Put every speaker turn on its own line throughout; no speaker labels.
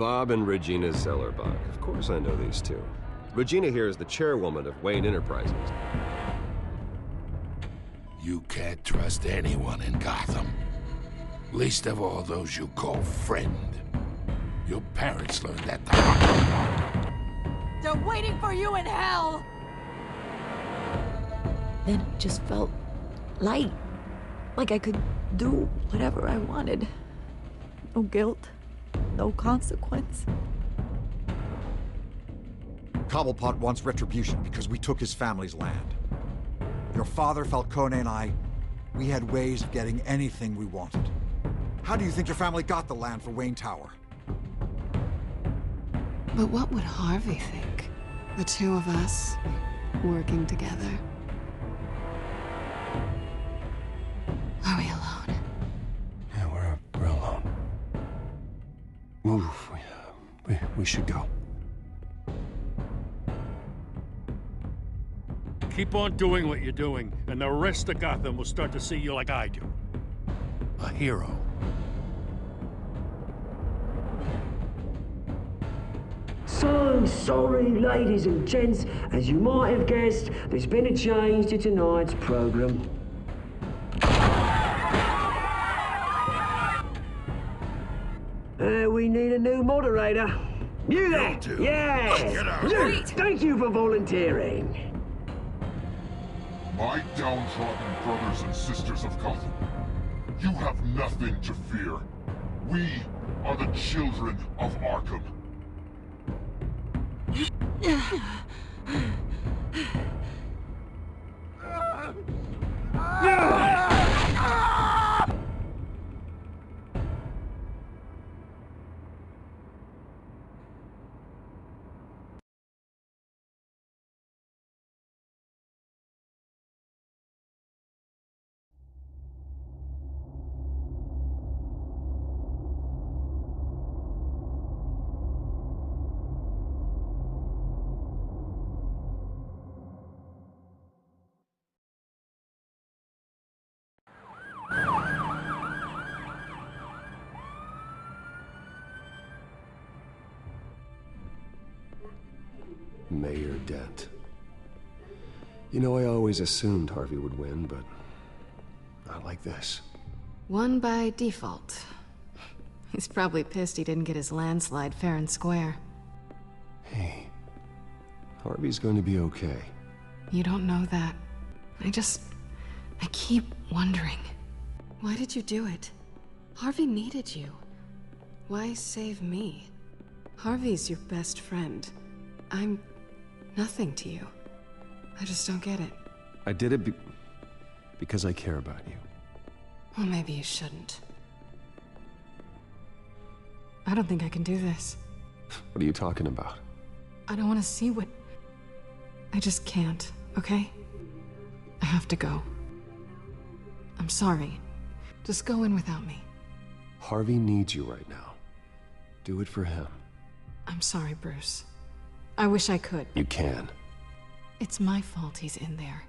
Bob and Regina Zellerbach. Of course I know these two. Regina here is the chairwoman of Wayne Enterprises.
You can't trust anyone in Gotham. Least of all those you call friend. Your parents learned that the hard way.
They're waiting for you in hell!
Then it just felt light. Like I could do whatever I wanted. No guilt, no consequence.
Cobblepot wants retribution because we took his family's land. Your father, Falcone, and I, we had ways of getting anything we wanted. How do you think your family got the land for Wayne Tower?
But what would Harvey think? The two of us working together. Are we alone?
Yeah, we're alone. Move. We should go.
Keep on doing what you're doing, and the rest of Gotham will start to see you like I do. A hero.
So sorry, ladies and gents. As you might have guessed, there's been a change to tonight's program. We need a new moderator. You there? Yeah! You! Thank you for volunteering.
My downtrodden brothers and sisters of Gotham, you have nothing to fear. We are the children of Arkham.
Mayor Dent. You know, I always assumed Harvey would win, but not like this.
Won by default. He's probably pissed he didn't get his landslide fair and square.
Hey, Harvey's going to be okay.
You don't know that. I keep wondering. Why did you do it? Harvey needed you. Why save me? Harvey's your best friend. I'm nothing to you. I just don't get it.
I did it because I care about you.
Well, maybe you shouldn't. I don't think I can do this.
What are you talking about?
I don't want to see what... I just can't, okay? I have to go. I'm sorry. Just go in without me.
Harvey needs you right now. Do it for him.
I'm sorry, Bruce. I wish I could.
You can.
It's my fault he's in there.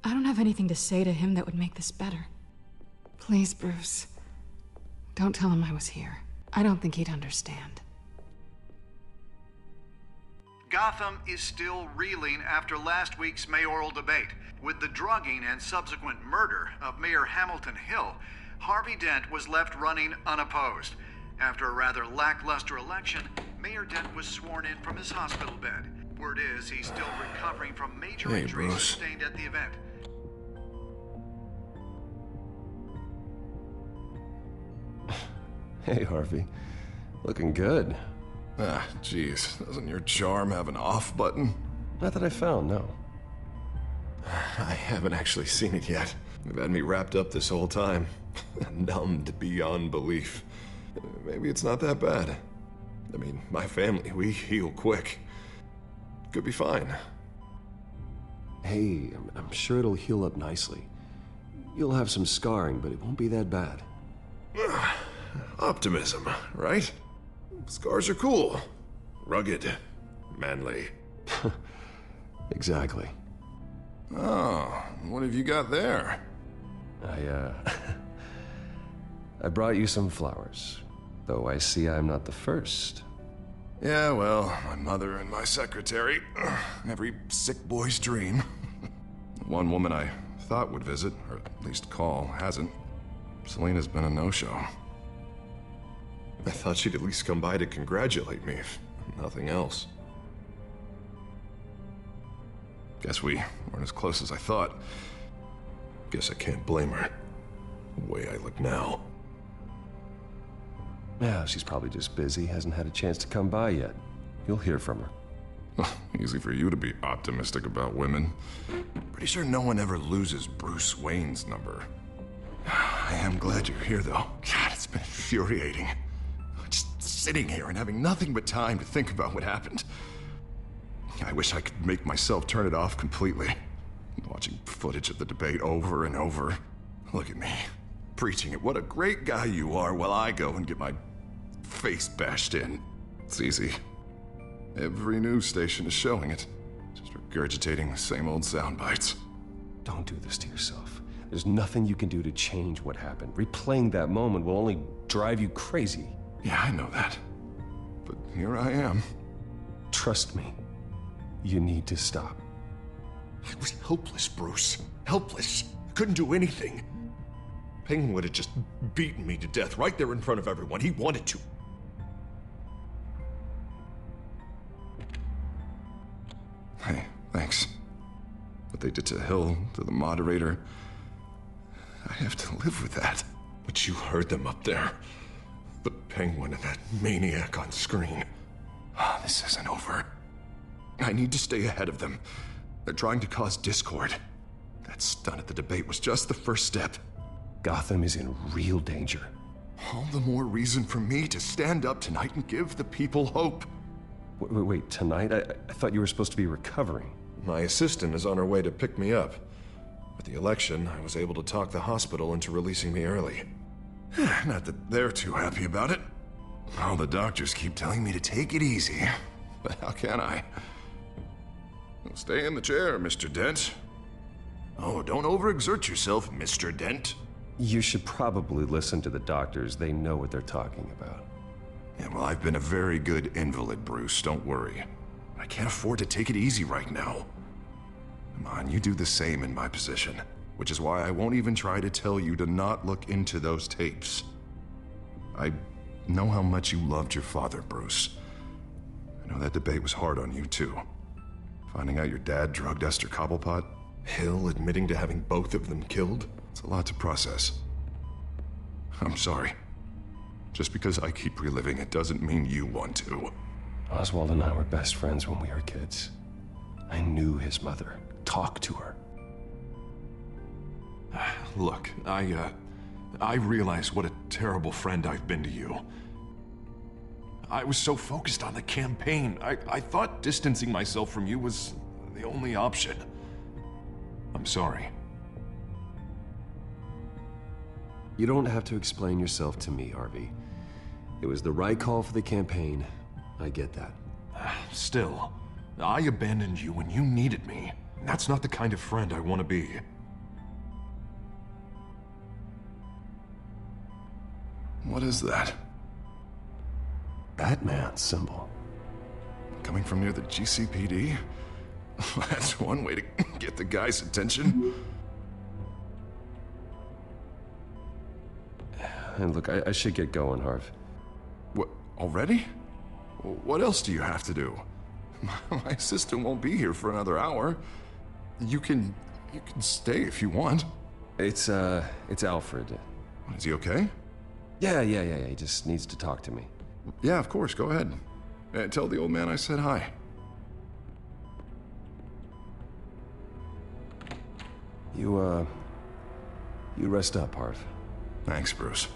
I don't have anything to say to him that would make this better. Please, Bruce. Don't tell him I was here. I don't think he'd understand.
Gotham is still reeling after last week's mayoral debate. With the drugging and subsequent murder of Mayor Hamilton Hill, Harvey Dent was left running unopposed. After a rather lackluster election, Mayor Dent was sworn in from his hospital bed. Word is he's still recovering from major injuries sustained at the event.
Hey, Harvey. Looking good.
Ah, jeez. Doesn't your charm have an off button?
Not that I found, no.
I haven't actually seen it yet. They've had me wrapped up this whole time. Numbed beyond belief. Maybe it's not that bad. I mean, my family, we heal quick. Could be fine.
Hey, I'm sure it'll heal up nicely. You'll have some scarring, but it won't be that bad.
Optimism, right? Scars are cool. Rugged. Manly.
Exactly.
Oh, what have you got there?
I brought you some flowers. Though I see I'm not the first.
Yeah, well, my mother and my secretary. Every sick boy's dream. One woman I thought would visit, or at least call, hasn't. Selena's been a no-show. I thought she'd at least come by to congratulate me, if nothing else. Guess we weren't as close as I thought. Guess I can't blame her. The way I look now.
Yeah, she's probably just busy, hasn't had a chance to come by yet. You'll hear from her.
Easy for you to be optimistic about women. Pretty sure no one ever loses Bruce Wayne's number. I am glad you're here, though. God, it's been infuriating. Just sitting here and having nothing but time to think about what happened. I wish I could make myself turn it off completely. Watching footage of the debate over and over. Look at me, preaching it. What a great guy you are, while I go and get my face bashed in. It's easy. Every news station is showing it. Just regurgitating the same old sound bites.
Don't do this to yourself. There's nothing you can do to change what happened. Replaying that moment will only drive you crazy.
Yeah, I know that. But here I am.
Trust me. You need to stop.
I was helpless, Bruce. Helpless. I couldn't do anything. Penguin would have just beaten me to death right there in front of everyone. He wanted to. Hey, thanks. What they did to Hill, to the moderator, I have to live with that. But you heard them up there. The Penguin and that maniac on screen. This isn't over. I need to stay ahead of them. They're trying to cause discord. That stunt at the debate was just the first step.
Gotham is in real danger.
All the more reason for me to stand up tonight and give the people hope.
Wait, tonight? I thought you were supposed to be recovering.
My assistant is on her way to pick me up. With the election, I was able to talk the hospital into releasing me early. Not that they're too happy about it. All the doctors keep telling me to take it easy. But how can I? Stay in the chair, Mr. Dent. Oh, don't overexert yourself, Mr. Dent.
You should probably listen to the doctors. They know what they're talking about.
Yeah, well, I've been a very good invalid, Bruce. Don't worry. I can't afford to take it easy right now. Come on, you do the same in my position. Which is why I won't even try to tell you to not look into those tapes. I know how much you loved your father, Bruce. I know that debate was hard on you, too. Finding out your dad drugged Esther Cobblepot, Hill admitting to having both of them killed, it's a lot to process. I'm sorry. Just because I keep reliving it doesn't mean you want to.
Oswald and I were best friends when we were kids. I knew his mother. Talked to her.
Look, I realize what a terrible friend I've been to you. I was so focused on the campaign. I thought distancing myself from you was the only option. I'm sorry.
You don't have to explain yourself to me, Harvey. It was the right call for the campaign. I get that.
Still, I abandoned you when you needed me. That's not the kind of friend I want to be. What is that?
Batman symbol.
Coming from near the GCPD? That's one way to get the guy's attention.
And look, I should get going, Harv.
What, already? What else do you have to do? My assistant won't be here for another hour. You can stay if you want.
It's Alfred.
Is he okay?
Yeah, he just needs to talk to me.
Yeah, of course, go ahead. Tell the old man I said hi.
You rest up, Harv.
Thanks, Bruce.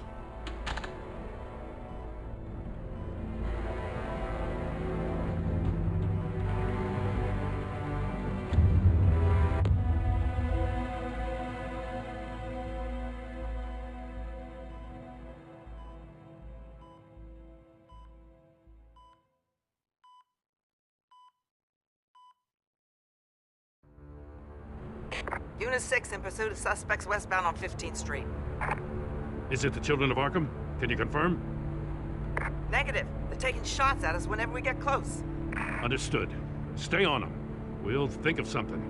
Unit 6 in pursuit of suspects westbound on 15th Street.
Is it the Children of Arkham? Can you confirm?
Negative. They're taking shots at us whenever we get close.
Understood. Stay on them. We'll think of something.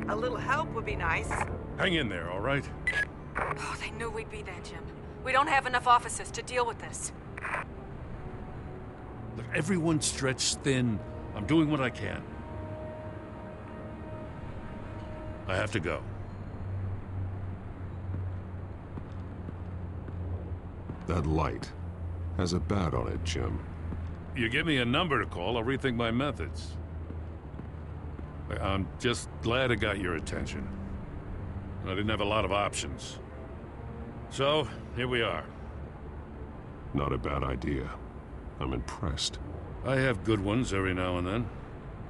A little help would be nice.
Hang in there, all right?
Oh, they knew we'd be there, Jim. We don't have enough officers to deal with this.
Look, everyone's stretched thin. I'm doing what I can. I have to go.
That light has a bat on it, Jim.
You give me a number to call, I'll rethink my methods. I'm just glad I got your attention. I didn't have a lot of options. So, here we are.
Not a bad idea. I'm impressed.
I have good ones every now and then.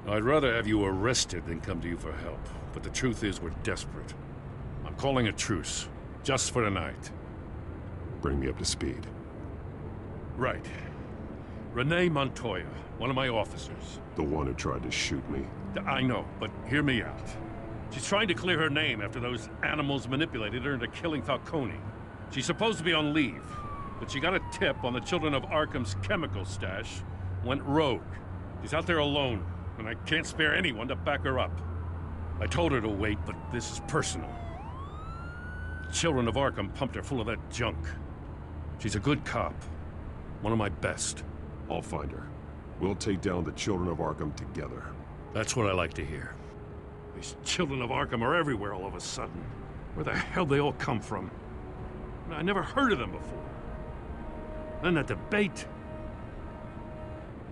I'd rather have you arrested than come to you for help. But the truth is, we're desperate. I'm calling a truce, just for tonight.
Bring me up to speed.
Right. Renee Montoya, one of my officers.
The one who tried to shoot me.
I know, but hear me out. She's trying to clear her name after those animals manipulated her into killing Falcone. She's supposed to be on leave, but she got a tip on the Children of Arkham's chemical stash, went rogue. She's out there alone, and I can't spare anyone to back her up. I told her to wait, but this is personal. The Children of Arkham pumped her full of that junk. She's a good cop. One of my best.
I'll find her. We'll take down the Children of Arkham together.
That's what I like to hear. These Children of Arkham are everywhere all of a sudden. Where the hell they all come from? I never heard of them before. Then that debate.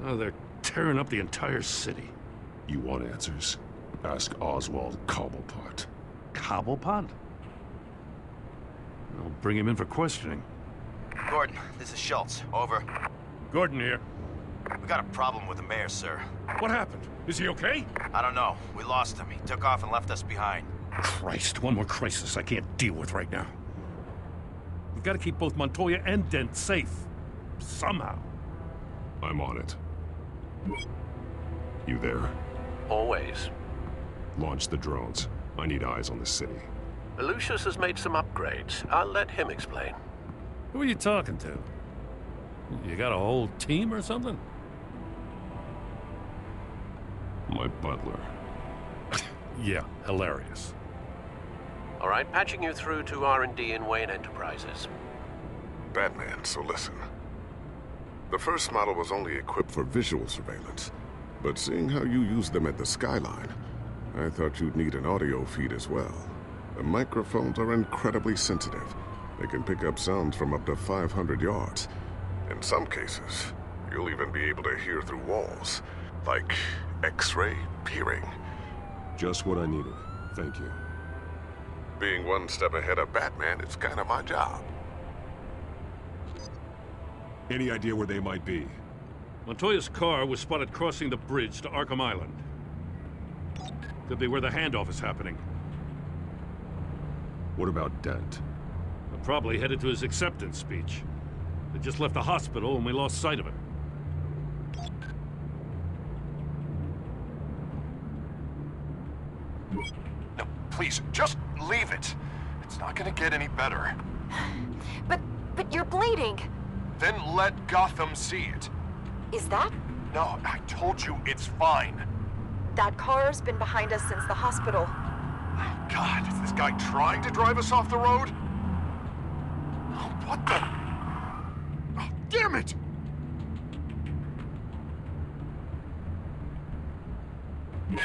Oh, they're tearing up the entire city.
You want answers? Ask Oswald Cobblepot.
Cobblepot? I'll bring him in for questioning.
Gordon, this is Schultz. Over.
Gordon here.
We got a problem with the mayor, sir.
What happened? Is he okay?
I don't know. We lost him. He took off and left us behind.
Christ, one more crisis I can't deal with right now. We've got to keep both Montoya and Dent safe. Somehow.
I'm on it. You there?
Always.
Launch the drones. I need eyes on the city.
Lucius has made some upgrades. I'll let him explain.
Who are you talking to? You got a whole team or something?
My butler.
Yeah, hilarious.
All right, patching you through to R&D in Wayne Enterprises.
Batman, so listen. The first model was only equipped for visual surveillance, but seeing how you use them at the Skyline, I thought you'd need an audio feed as well. The microphones are incredibly sensitive. They can pick up sounds from up to 500 yards. In some cases, you'll even be able to hear through walls, like X-ray peering.
Just what I needed. Thank you.
Being one step ahead of Batman is kind of my job.
Any idea where they might be?
Montoya's car was spotted crossing the bridge to Arkham Island. Could be where the handoff is happening.
What about Dent?
They're probably headed to his acceptance speech. They just left the hospital and we lost sight of him.
No, please, just leave it. It's not gonna get any better.
But you're bleeding.
Then let Gotham see it.
Is that?
No, I told you it's fine.
That car's been behind us since the hospital.
Oh, God, is this guy trying to drive us off the road? Oh, what the? Oh, damn it!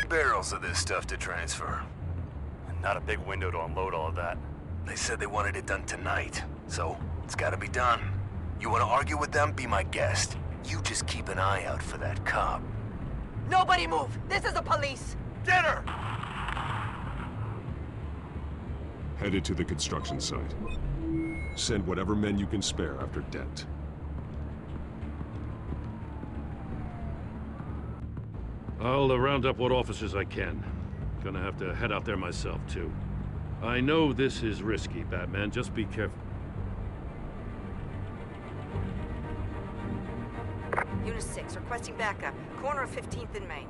Barrels of this stuff to transfer. Not a big window to unload all of that. They said they wanted it done tonight, so it's gotta be done. You wanna argue with them? Be my guest. You just keep an eye out for that cop.
Nobody move! This is the police!
Get her!
Headed to the construction site. Send whatever men you can spare after Dent.
I'll round up what officers I can. Gonna have to head out there myself, too. I know this is risky, Batman. Just be careful.
Unit 6, requesting backup. Corner of 15th and Main.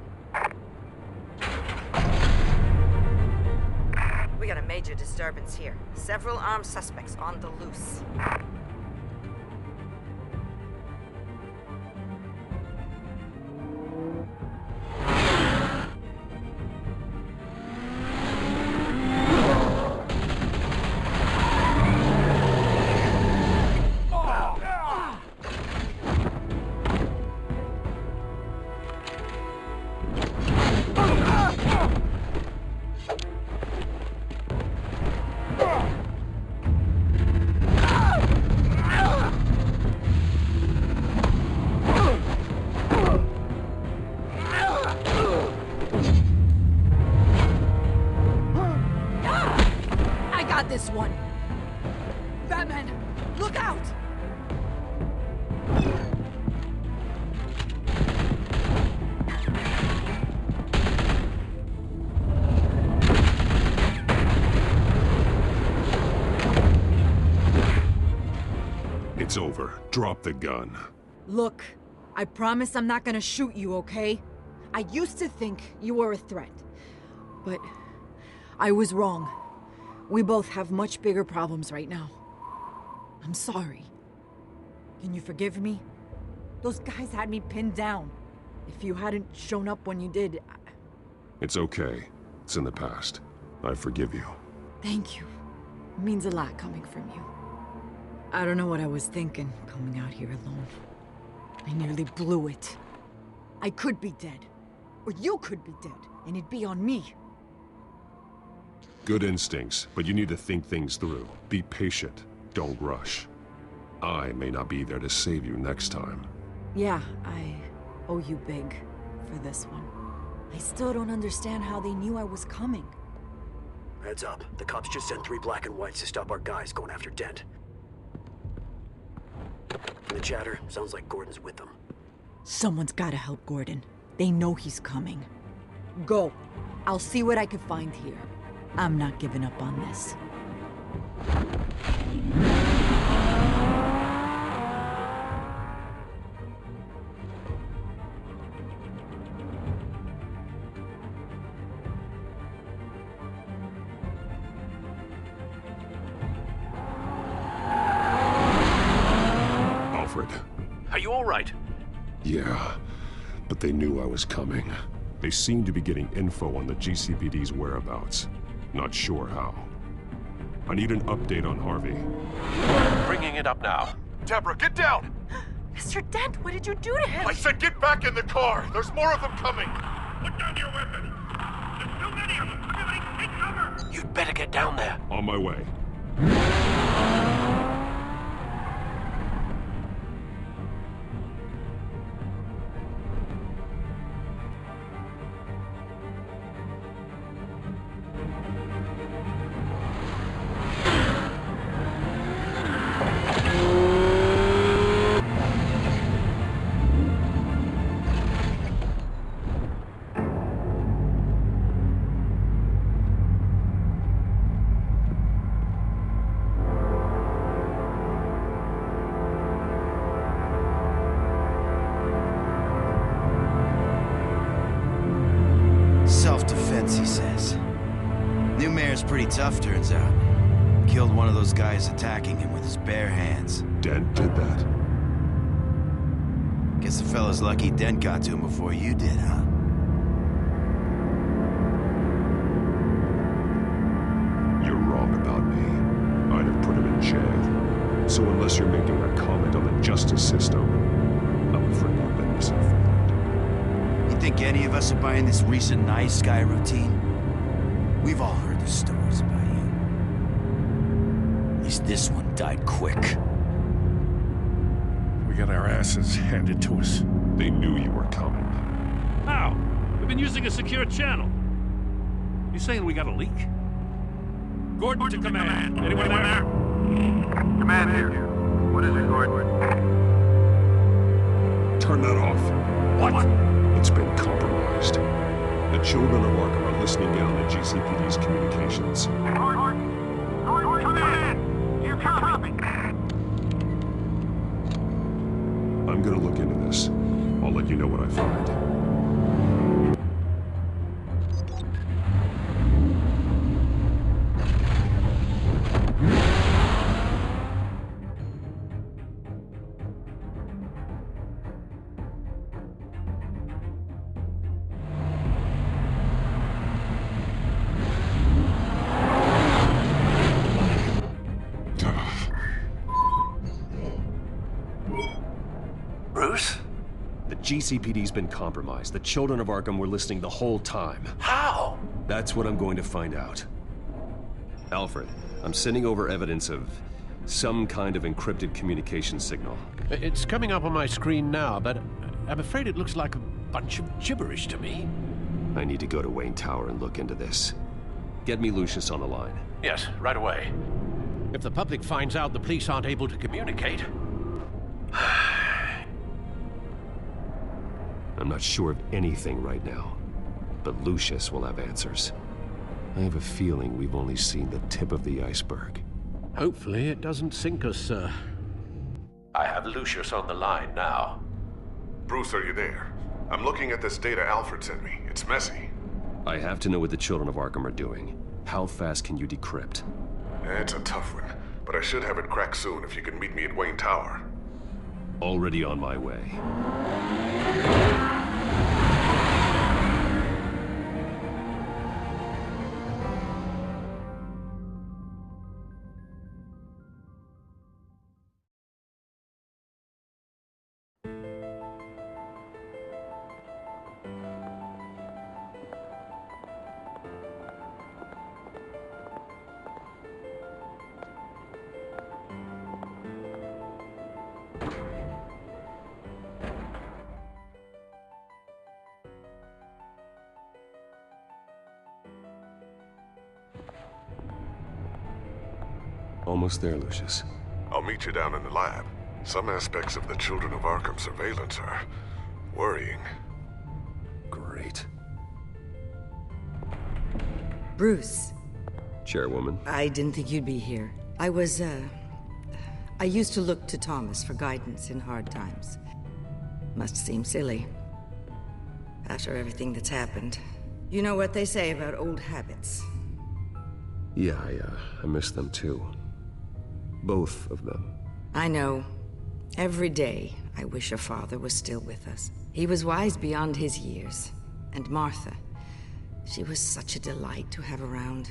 We got a major disturbance here. Several armed suspects on the loose.
this one! Batman, look out!
It's over. Drop the gun.
Look, I promise I'm not gonna shoot you, okay? I used to think you were a threat, but I was wrong. We both have much bigger problems right now. I'm sorry. Can you forgive me? Those guys had me pinned down. If you hadn't shown up when you did,
It's okay. It's in the past. I forgive you.
Thank you. It means a lot coming from you. I don't know what I was thinking, coming out here alone. I nearly blew it. I could be dead. Or you could be dead, and it'd be on me.
Good instincts, but you need to think things through. Be patient. Don't rush. I may not be there to save you next time.
Yeah, I owe you big for this one. I still don't understand how they knew I was coming.
Heads up. The cops just sent 3 black and whites to stop our guys going after Dent. From the chatter, sounds like Gordon's with them.
Someone's gotta help Gordon. They know he's coming. Go. I'll see what I can find here. I'm not giving up on this.
Alfred.
Are you all right?
Yeah, but they knew I was coming. They seem to be getting info on the GCPD's whereabouts. Not sure how. I need an update on Harvey.
Bringing it up now.
Deborah, get down!
Mr. Dent, what did you do to him?
I said get back in the car! There's more of them coming!
Put down your weapon! There's too many of them! Everybody, take cover!
You'd better get down there.
On my way.
Self-defense, he says. New mayor's pretty tough, turns out. Killed one of those guys attacking him with his bare hands.
Dent did that.
Guess the fella's lucky Dent got to him before you did, huh?
You're wrong about me. I'd have put him in jail. So unless you're making a comment on the justice system, I'm afraid you've been misinformed.
You think any of us are buying this recent nice guy routine? We've all heard the stories about you. At least this one died quick.
We got our asses handed to us.
They knew you were coming.
How? We've been using a secure channel. You saying we got a leak? Gordon to command. Anyone there?
Command here. What is it, Gordon?
Turn that off.
What?
It's been compromised. The children of Arkham are listening in on the GCPD's communications.
Gordon, come in! You copy!
I'm gonna look into this. I'll let you know what I find.
Bruce?
The GCPD's been compromised. The children of Arkham were listening the whole time.
How?
That's what I'm going to find out. Alfred, I'm sending over evidence of some kind of encrypted communication signal.
It's coming up on my screen now, but I'm afraid it looks like a bunch of gibberish to me.
I need to go to Wayne Tower and look into this. Get me Lucius on the line.
Yes, right away. If the public finds out the police aren't able to communicate...
I'm not sure of anything right now, but Lucius will have answers. I have a feeling we've only seen the tip of the iceberg.
Hopefully it doesn't sink us, sir. I have Lucius on the line now.
Bruce, are you there? I'm looking at this data Alfred sent me. It's messy.
I have to know what the children of Arkham are doing. How fast can you decrypt?
It's a tough one, but I should have it cracked soon if you can meet me at Wayne Tower.
Already on my way. Almost there, Lucius.
I'll meet you down in the lab. Some aspects of the Children of Arkham surveillance are worrying.
Great.
Bruce.
Chairwoman.
I didn't think you'd be here. I used to look to Thomas for guidance in hard times. Must seem silly. After everything that's happened. You know what they say about old habits.
Yeah, I miss them too. Both of them.
I know. Every day, I wish your father was still with us. He was wise beyond his years. And Martha, she was such a delight to have around.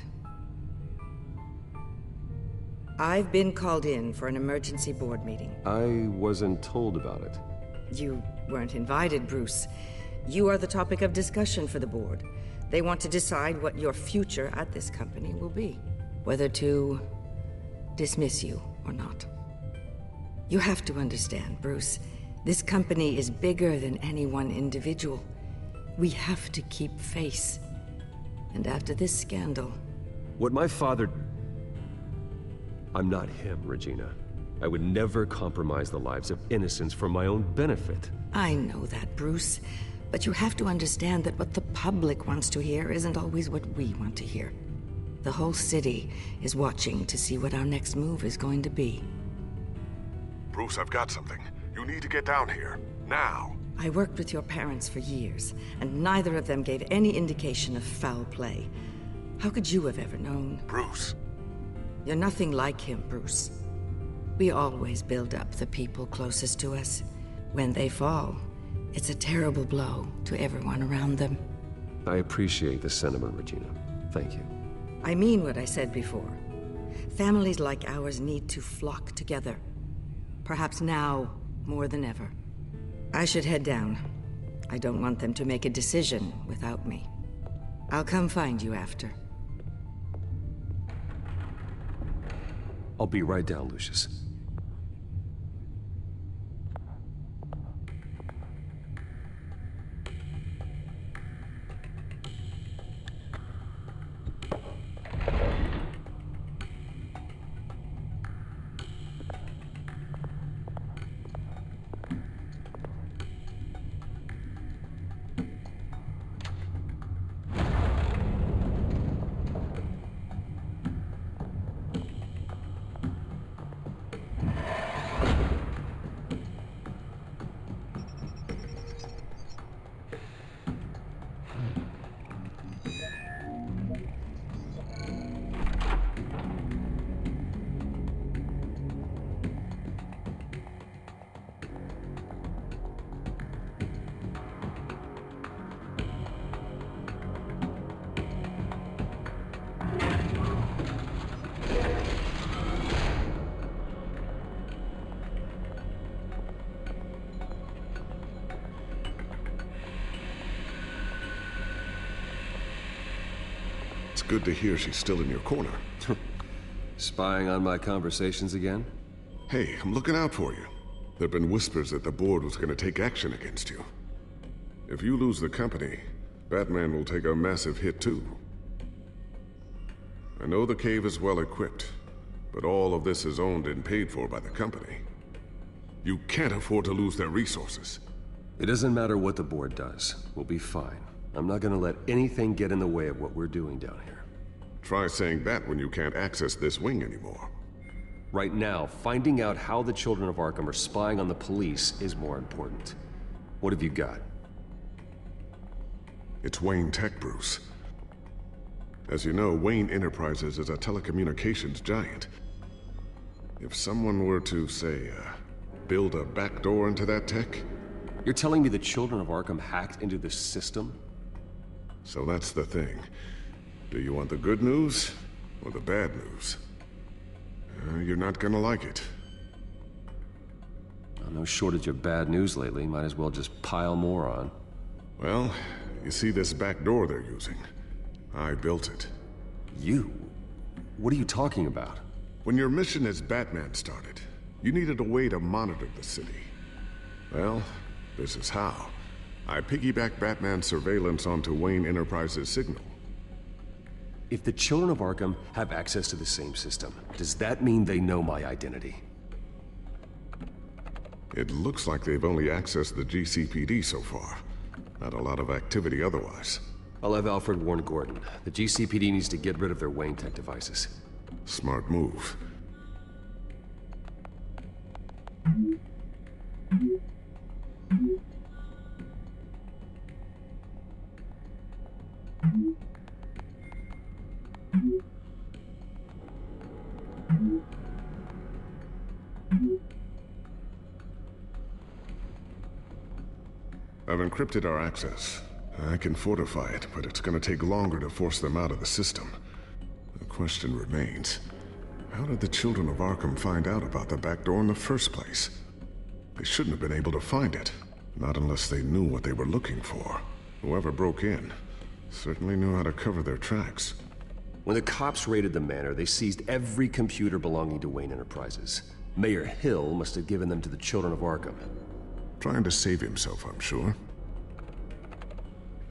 I've been called in for an emergency board meeting.
I wasn't told about it.
You weren't invited, Bruce. You are the topic of discussion for the board. They want to decide what your future at this company will be. Whether to dismiss you or not. You have to understand, Bruce. This company is bigger than any one individual. We have to keep face. And after this scandal...
What my father... I'm not him, Regina. I would never compromise the lives of innocents for my own benefit.
I know that, Bruce. But you have to understand that what the public wants to hear isn't always what we want to hear. The whole city is watching to see what our next move is going to be.
Bruce, I've got something. You need to get down here. Now.
I worked with your parents for years, and neither of them gave any indication of foul play. How could you have ever known?
Bruce.
You're nothing like him, Bruce. We always build up the people closest to us. When they fall, it's a terrible blow to everyone around them.
I appreciate the sentiment, Regina. Thank you.
I mean what I said before. Families like ours need to flock together. Perhaps now, more than ever. I should head down. I don't want them to make a decision without me. I'll come find you after.
I'll be right down, Lucius.
It's good to hear she's still in your corner.
Spying on my conversations again?
Hey, I'm looking out for you. There've been whispers that the board was going to take action against you. If you lose the company, Batman will take a massive hit too. I know the cave is well equipped, but all of this is owned and paid for by the company. You can't afford to lose their resources.
It doesn't matter what the board does. We'll be fine. I'm not gonna let anything get in the way of what we're doing down here.
Try saying that when you can't access this wing anymore.
Right now, finding out how the children of Arkham are spying on the police is more important. What have you got?
It's Wayne Tech, Bruce. As you know, Wayne Enterprises is a telecommunications giant. If someone were to, say, build a backdoor into that tech...
You're telling me the children of Arkham hacked into this system?
So that's the thing. Do you want the good news or the bad news? You're not gonna like it.
No shortage of bad news lately. Might as well just pile more on.
Well, you see this back door they're using? I built it.
You? What are you talking about?
When your mission as Batman started, you needed a way to monitor the city. Well, this is how. I piggybacked Batman's surveillance onto Wayne Enterprises' signal.
If the children of Arkham have access to the same system, does that mean they know my identity?
It looks like they've only accessed the GCPD so far. Not a lot of activity otherwise.
I'll have Alfred warn Gordon. The GCPD needs to get rid of their Wayne Tech devices.
Smart move. I've encrypted our access. I can fortify it, but it's gonna take longer to force them out of the system. The question remains, how did the children of Arkham find out about the back door in the first place? They shouldn't have been able to find it, not unless they knew what they were looking for. Whoever broke in certainly knew how to cover their tracks.
When the cops raided the manor, they seized every computer belonging to Wayne Enterprises. Mayor Hill must have given them to the children of Arkham.
Trying to save himself, I'm sure.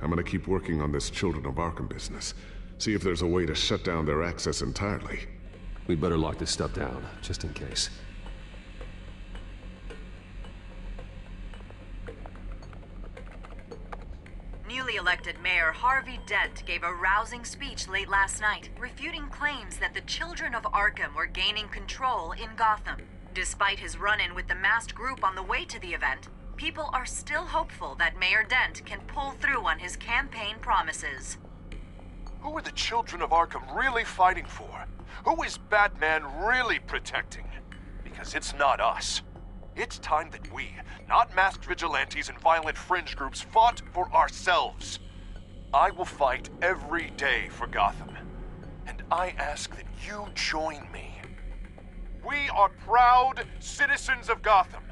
I'm gonna keep working on this Children of Arkham business. See if there's a way to shut down their access entirely.
We'd better lock this stuff down, just in case.
Newly elected Mayor Harvey Dent gave a rousing speech late last night, refuting claims that the children of Arkham were gaining control in Gotham. Despite his run-in with the masked group on the way to the event, people are still hopeful that Mayor Dent can pull through on his campaign promises.
Who are the children of Arkham really fighting for? Who is Batman really protecting? Because it's not us. It's time that we, not masked vigilantes and violent fringe groups, fought for ourselves. I will fight every day for Gotham. And I ask that you join me. We are proud citizens of Gotham.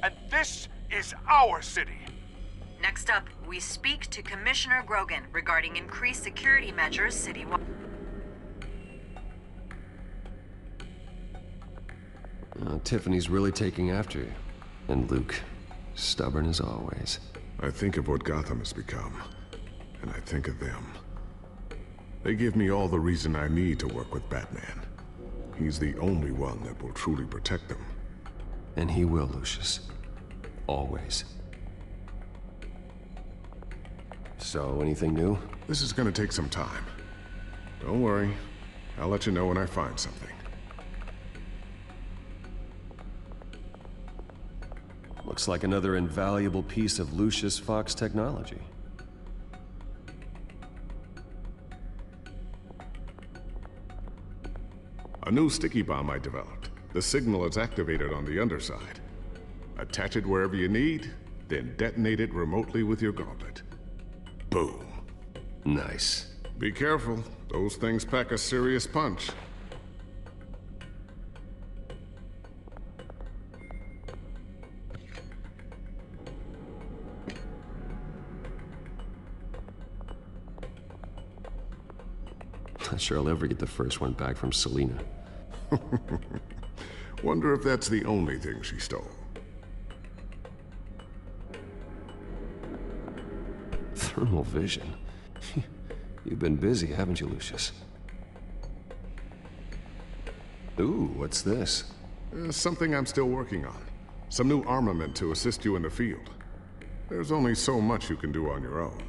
And this is our city.
Next up, we speak to Commissioner Grogan regarding increased security measures citywide.
Tiffany's really taking after you. And Luke, stubborn as always.
I think of what Gotham has become, and I think of them. They give me all the reason I need to work with Batman. He's the only one that will truly protect them.
And he will, Lucius. Always. So, anything new?
This is gonna take some time. Don't worry. I'll let you know when I find something.
Looks like another invaluable piece of Lucius Fox technology.
A new sticky bomb I developed. The signal is activated on the underside. Attach it wherever you need, then detonate it remotely with your gauntlet. Boom.
Nice.
Be careful. Those things pack a serious punch.
Not sure I'll ever get the first one back from Selina.
Wonder if that's the only thing she stole.
Thermal vision. You've been busy, haven't you, Lucius? Ooh, what's this?
Something I'm still working on. Some new armament to assist you in the field. There's only so much you can do on your own.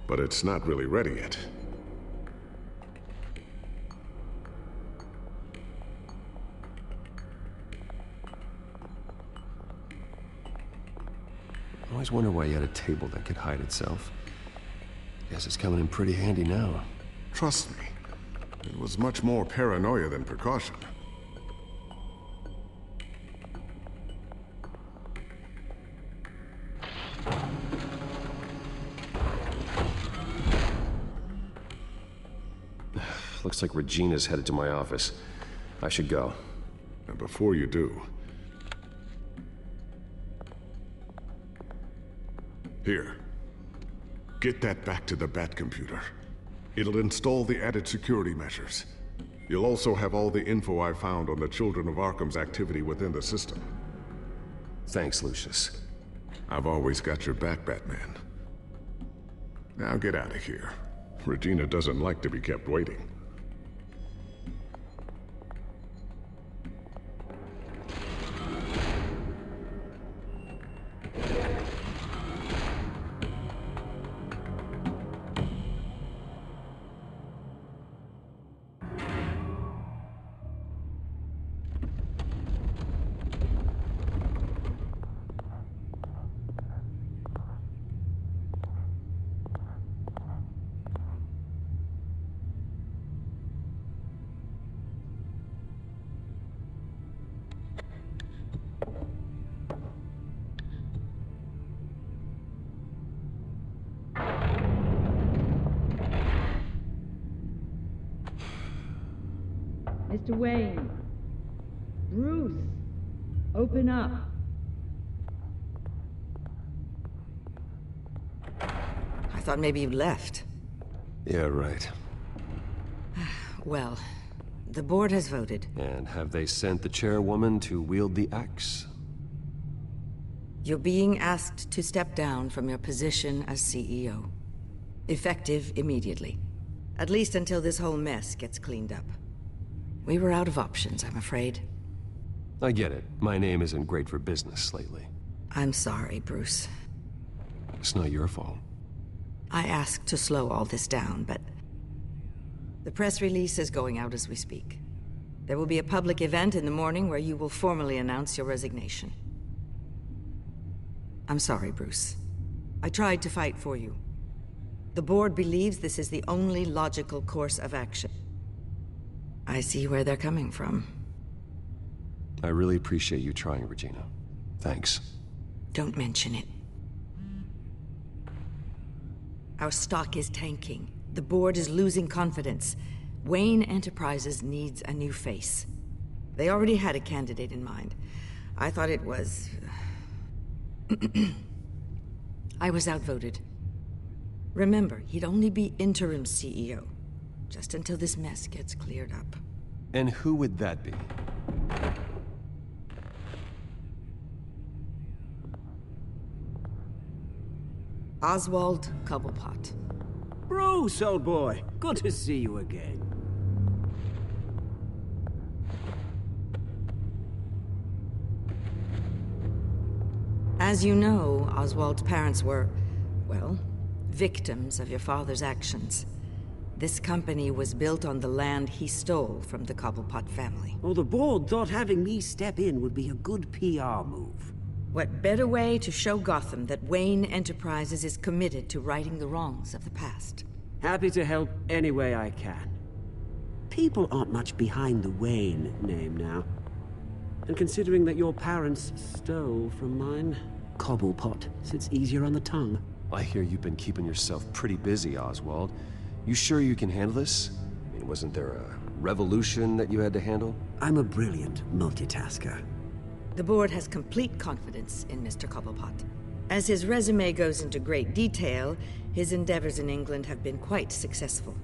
But it's not really ready yet.
I always wonder why you had a table that could hide itself. Guess it's coming in pretty handy now.
Trust me, it was much more paranoia than precaution.
Looks like Regina's headed to my office. I should go.
And before you do... Here. Get that back to the Bat computer. It'll install the added security measures. You'll also have all the info I found on the Children of Arkham's activity within the system.
Thanks, Lucius.
I've always got your back, Batman. Now get out of here. Regina doesn't like to be kept waiting.
Mr. Wayne. Bruce. Open up. I thought maybe you left.
Yeah, right.
Well, the board has voted.
And have they sent the chairwoman to wield the axe?
You're being asked to step down from your position as CEO. Effective immediately. At least until this whole mess gets cleaned up. We were out of options, I'm afraid.
I get it. My name isn't great for business lately.
I'm sorry, Bruce.
It's not your fault.
I asked to slow all this down, but... the press release is going out as we speak. There will be a public event in the morning where you will formally announce your resignation. I'm sorry, Bruce. I tried to fight for you. The board believes this is the only logical course of action. I see where they're coming from.
I really appreciate you trying, Regina. Thanks.
Don't mention it. Our stock is tanking. The board is losing confidence. Wayne Enterprises needs a new face. They already had a candidate in mind. I thought it was... I was outvoted. Remember, he'd only be interim CEO. Just until this mess gets cleared up.
And who would that be?
Oswald Cobblepot.
Bruce, old boy. Good to see you again.
As you know, Oswald's parents were, well, victims of your father's actions. This company was built on the land he stole from the Cobblepot family.
Well, the board thought having me step in would be a good PR move.
What better way to show Gotham that Wayne Enterprises is committed to righting the wrongs of the past?
Happy to help any way I can. People aren't much behind the Wayne name now. And considering that your parents stole from mine, Cobblepot sits easier on the tongue.
I hear you've been keeping yourself pretty busy, Oswald. You sure you can handle this? I mean, wasn't there a revolution that you had to handle?
I'm a brilliant multitasker.
The board has complete confidence in Mr. Cobblepot. As his resume goes into great detail, his endeavors in England have been quite successful.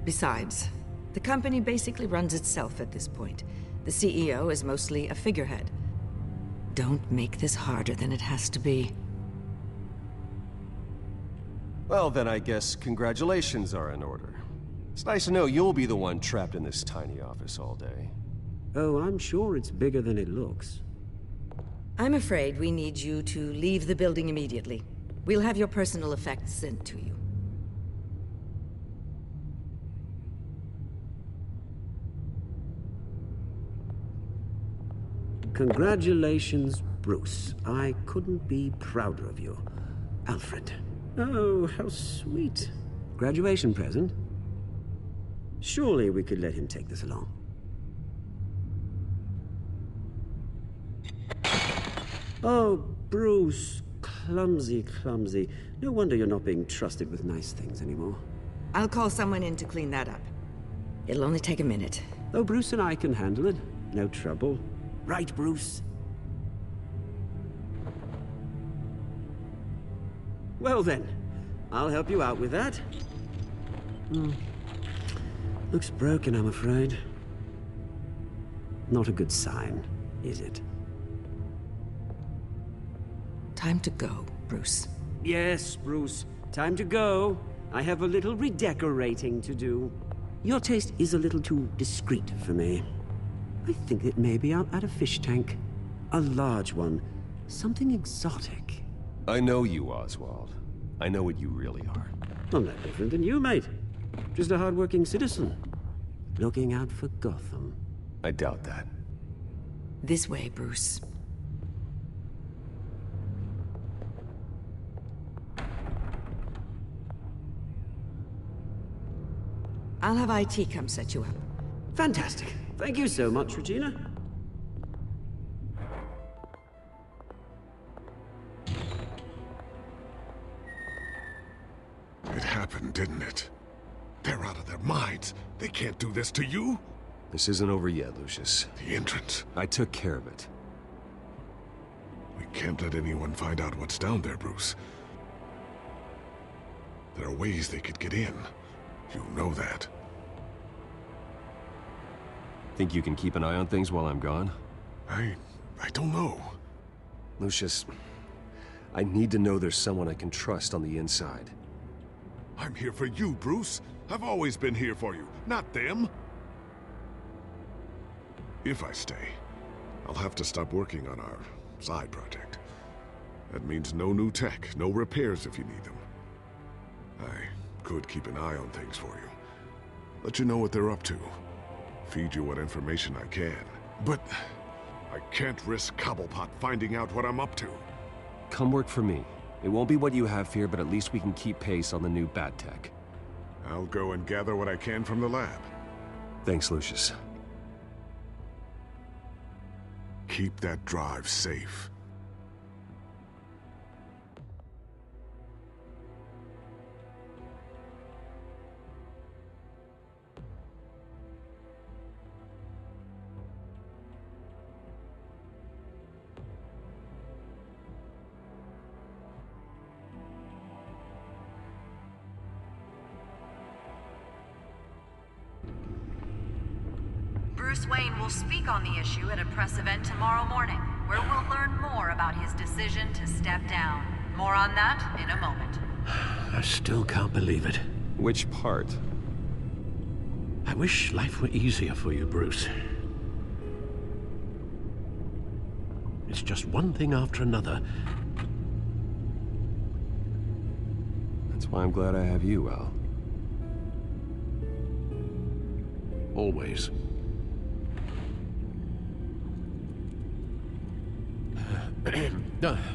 Besides, the company basically runs itself at this point. The CEO is mostly a figurehead. Don't make this harder than it has to be.
Well, then I guess congratulations are in order. It's nice to know you'll be the one trapped in this tiny office all day.
Oh, I'm sure it's bigger than it looks.
I'm afraid we need you to leave the building immediately. We'll have your personal effects sent to you.
Congratulations, Bruce. I couldn't be prouder of you. Alfred. Oh, how sweet. Graduation present? Surely we could let him take this along. Oh, Bruce. Clumsy, clumsy. No wonder you're not being trusted with nice things anymore.
I'll call someone in to clean that up. It'll only take a minute.
Oh, Bruce and I can handle it. No trouble. Right, Bruce? Well then, I'll help you out with that. Looks broken, I'm afraid. Not a good sign, is it?
Time to go, Bruce.
Yes, Bruce. Time to go. I have a little redecorating to do. Your taste is a little too discreet for me. I think that maybe I'll add a fish tank. A large one. Something exotic.
I know you, Oswald. I know what you really are.
I'm not different than you, mate. Just a hard-working citizen. Looking out for Gotham.
I doubt that.
This way, Bruce. I'll have IT come set you up.
Fantastic. Thank you so much, Regina.
It happened, didn't it? They're out of their minds. They can't do this to you.
This isn't over yet, Lucius.
The entrance.
I took care of it.
We can't let anyone find out what's down there, Bruce. There are ways they could get in. You know that.
Think you can keep an eye on things while I'm gone?
I don't know.
Lucius, I need to know there's someone I can trust on the inside.
I'm here for you, Bruce. I've always been here for you, not them. If I stay, I'll have to stop working on our side project. That means no new tech, no repairs if you need them. I could keep an eye on things for you. Let you know what they're up to. Feed you what information I can. But I can't risk Cobblepot finding out what I'm up to.
Come work for me. It won't be what you have here, but at least we can keep pace on the new bat tech.
I'll go and gather what I can from the lab.
Thanks, Lucius.
Keep that drive safe.
Bruce Wayne will speak on the issue at a press event tomorrow morning, where we'll learn more about his decision to step down. More on that in a moment.
I still can't believe it.
Which part?
I wish life were easier for you, Bruce. It's just one thing after another.
That's why I'm glad I have you, Al.
Always.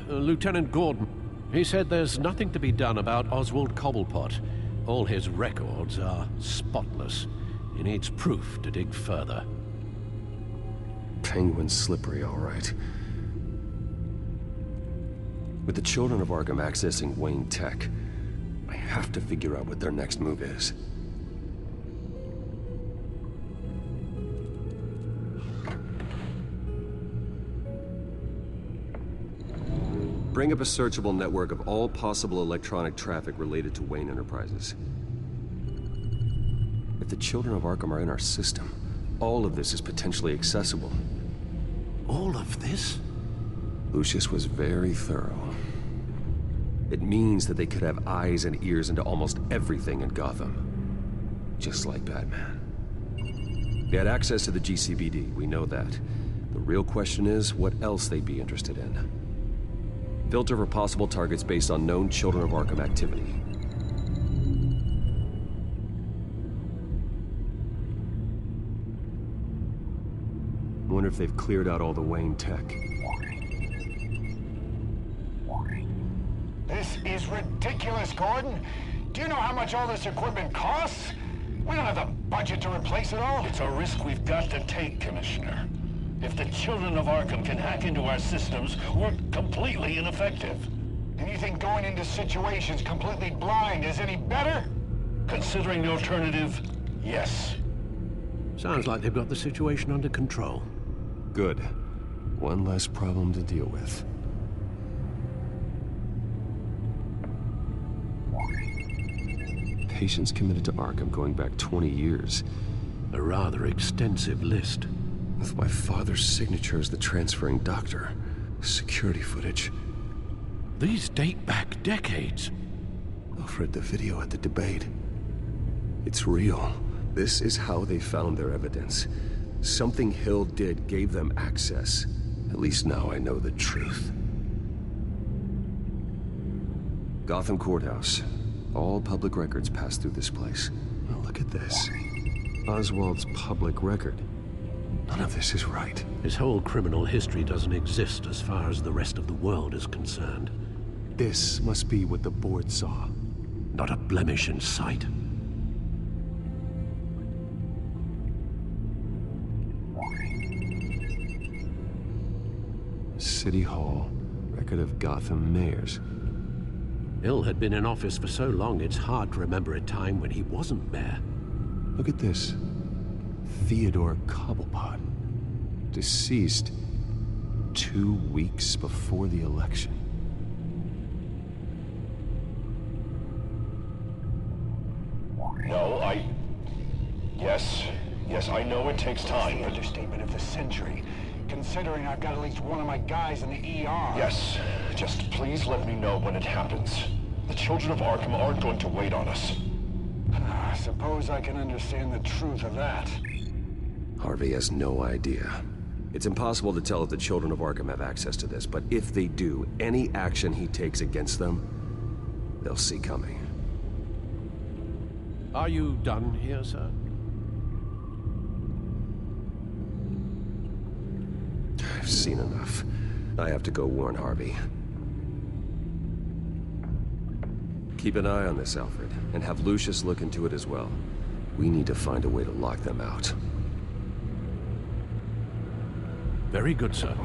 Lieutenant Gordon, he said there's nothing to be done about Oswald Cobblepot. All his records are spotless. He needs proof to dig further.
Penguin's slippery, all right. With the children of Arkham accessing Wayne Tech, I have to figure out what their next move is. Bring up a searchable network of all possible electronic traffic related to Wayne Enterprises. If the children of Arkham are in our system, all of this is potentially accessible.
All of this?
Lucius was very thorough. It means that they could have eyes and ears into almost everything in Gotham. Just like Batman. They had access to the GCPD, we know that. The real question is, what else they'd be interested in. Filter for possible targets based on known Children of Arkham activity. Wonder if they've cleared out all the Wayne tech.
This is ridiculous, Gordon. Do you know how much all this equipment costs? We don't have the budget to replace it all.
It's a risk we've got to take, Commissioner. If the Children of Arkham can hack into our systems, we're completely ineffective.
And you think going into situations completely blind is any better?
Considering the alternative, yes.
Sounds like they've got the situation under control.
Good. One less problem to deal with. Patients committed to Arkham going back 20 years.
A rather extensive list.
With my father's signature as the transferring doctor. Security footage.
These date back decades.
I've read the video at the debate. It's real. This is how they found their evidence. Something Hill did gave them access. At least now I know the truth. Gotham Courthouse. All public records pass through this place. Well, look at this. Oswald's public record. None of this is right.
His whole criminal history doesn't exist as far as the rest of the world is concerned.
This must be what the board saw.
Not a blemish in sight.
City Hall. Record of Gotham mayors.
Hill had been in office for so long, it's hard to remember a time when he wasn't mayor.
Look at this. Theodore Cobblepot. Deceased 2 weeks before the election.
No, Yes, I know it takes time.
The understatement of the century, considering I've got at least one of my guys in the ER.
Yes, just please let me know when it happens. The Children of Arkham aren't going to wait on us.
I suppose I can understand the truth of that.
Harvey has no idea. It's impossible to tell if the Children of Arkham have access to this, but if they do, any action he takes against them, they'll see coming.
Are you done here, sir?
I've seen enough. I have to go warn Harvey. Keep an eye on this, Alfred, and have Lucius look into it as well. We need to find a way to lock them out.
Very good, sir.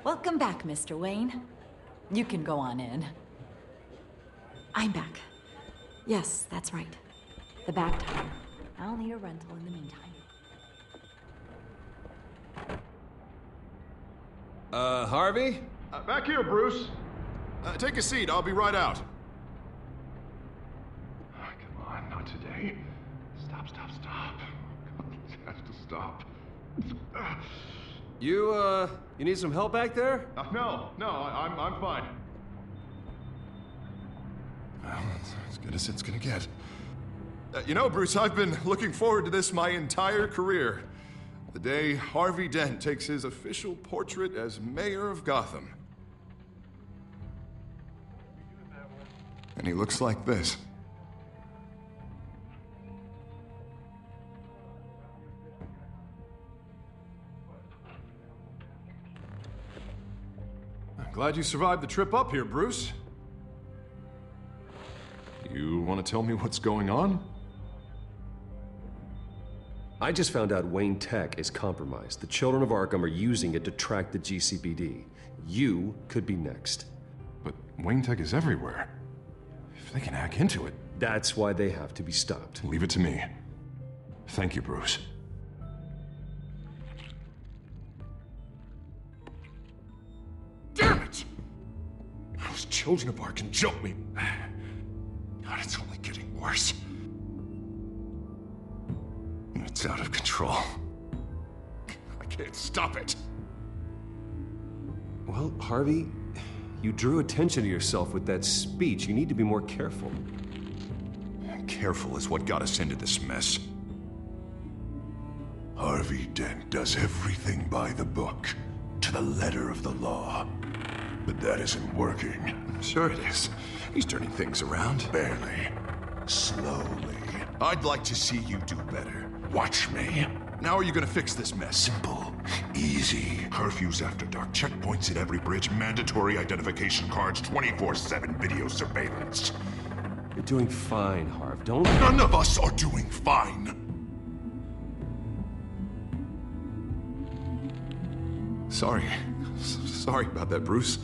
Welcome back, Mr. Wayne. You can go on in. I'm back. Yes, that's right. The back tire. I'll need a rental in the meantime.
Harvey?
Back here, Bruce. Take a seat. I'll be right out. Come on, not today. Stop. God, this has to stop.
You need some help back there?
No, I'm fine. Well, that's as good as it's gonna get. You know, Bruce, I've been looking forward to this my entire career. The day Harvey Dent takes his official portrait as mayor of Gotham. And he looks like this. I'm glad you survived the trip up here, Bruce. You want to tell me what's going on?
I just found out Wayne Tech is compromised. The Children of Arkham are using it to track the GCPD. You could be next.
But Wayne Tech is everywhere. If they can hack into it...
That's why they have to be stopped.
Leave it to me. Thank you, Bruce.
children of Arkham jumped me. God, it's only getting worse. It's out of control. I can't stop it.
Well, Harvey, you drew attention to yourself with that speech. You need to be more careful.
Careful is what got us into this mess. Harvey Dent does everything by the book, to the letter of the law. But that isn't working. Sure it is. He's turning things around. Barely. Slowly. I'd like to see you do better. Watch me. Now are you gonna fix this mess? Simple. Easy. Curfews after dark, checkpoints at every bridge, mandatory identification cards, 24/7 video surveillance.
You're doing fine, Harv. Don't...
None of us are doing fine. Sorry. Sorry about that, Bruce.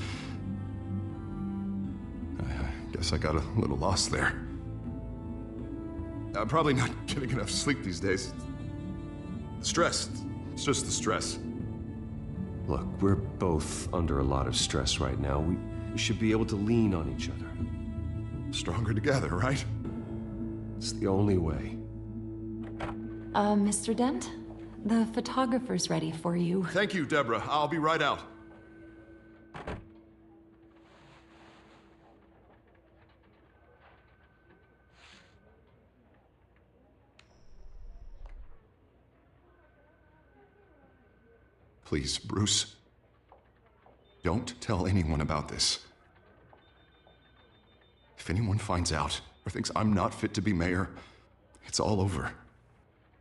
I guess I got a little lost there. I'm probably not getting enough sleep these days. Stress. It's just the stress.
Look, we're both under a lot of stress right now. We should be able to lean on each other.
Stronger together, right?
It's the only way.
Mr. Dent? The photographer's ready for you.
Thank you, Deborah. I'll be right out. Please, Bruce. Don't tell anyone about this. If anyone finds out or thinks I'm not fit to be mayor, it's all over.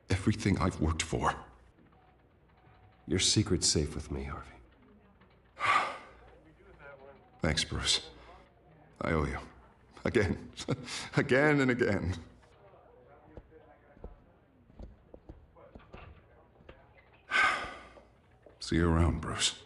Everything I've worked for.
Your secret's safe with me, Harvey.
Thanks, Bruce. I owe you. Again. Again and again. See you around, Bruce.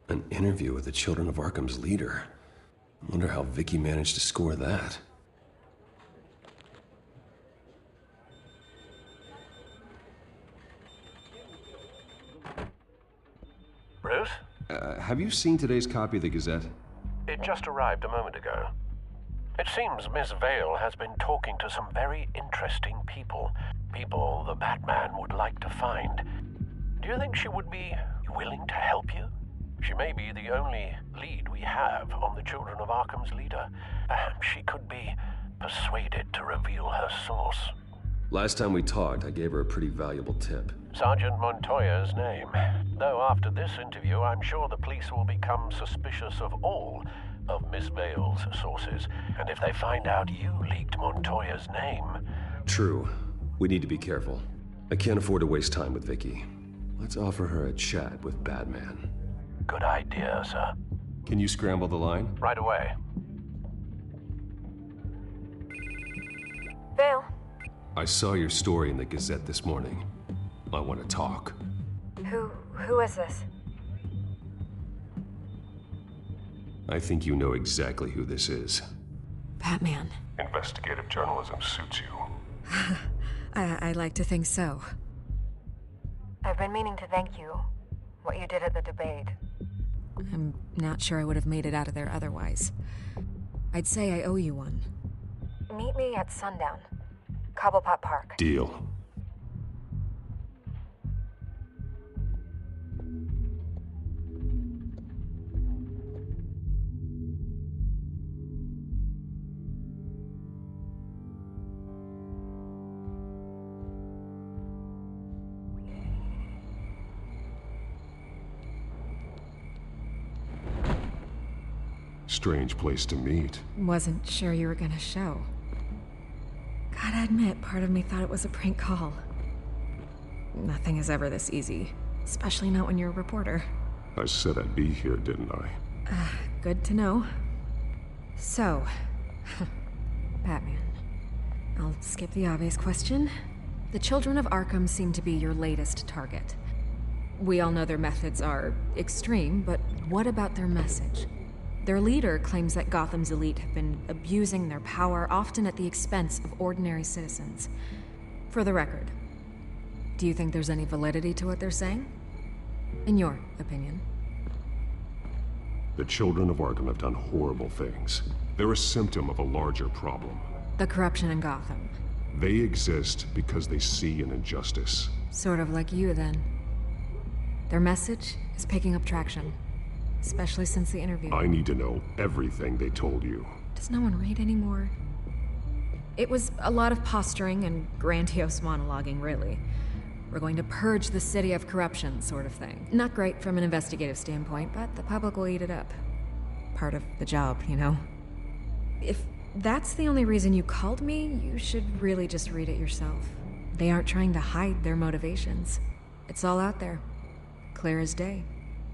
An interview with the Children of Arkham's leader. I wonder how Vicky managed to score that.
Bruce?
Have you seen today's copy of the Gazette?
It just arrived a moment ago. It seems Miss Vale has been talking to some very interesting people. People the Batman would like to find. Do you think she would be willing to help you? She may be the only lead we have on the Children of Arkham's leader. Perhaps she could be persuaded to reveal her source.
Last time we talked, I gave her a pretty valuable tip.
Sergeant Montoya's name. Though after this interview, I'm sure the police will become suspicious of all of Miss Vale's sources. And if they find out you leaked Montoya's name...
True. We need to be careful. I can't afford to waste time with Vicky. Let's offer her a chat with Batman.
Good idea, sir.
Can you scramble the line?
Right away.
Vale.
I saw your story in the Gazette this morning. I want to talk.
Who is this?
I think you know exactly who this is.
Batman.
Investigative journalism suits you.
I'd like to think so.
I've been meaning to thank you. What you did at the debate.
I'm not sure I would have made it out of there otherwise. I'd say I owe you one.
Meet me at sundown. Cobblepot Park.
Deal. Strange place to meet.
Wasn't sure you were gonna show. Gotta admit, part of me thought it was a prank call. Nothing is ever this easy, especially not when you're a reporter.
I said I'd be here, didn't I?
Good to know. So, Batman. I'll skip the obvious question. The Children of Arkham seem to be your latest target. We all know their methods are extreme, but what about their message?
Their leader claims that Gotham's elite have been abusing their power, often at the expense of ordinary citizens. For the record, do you think there's any validity to what they're saying? In your opinion?
The children of Arkham have done horrible things. They're a symptom of a larger problem.
The corruption in Gotham.
They exist because they see an injustice.
Sort of like you, then. Their message is picking up traction. Especially since the interview.
I need to know everything they told you.
Does no one read anymore? It was a lot of posturing and grandiose monologuing, really. We're going to purge the city of corruption, sort of thing. Not great from an investigative standpoint, but the public will eat it up. Part of the job, you know? If that's the only reason you called me, you should really just read it yourself. They aren't trying to hide their motivations. It's all out there. Clear as day.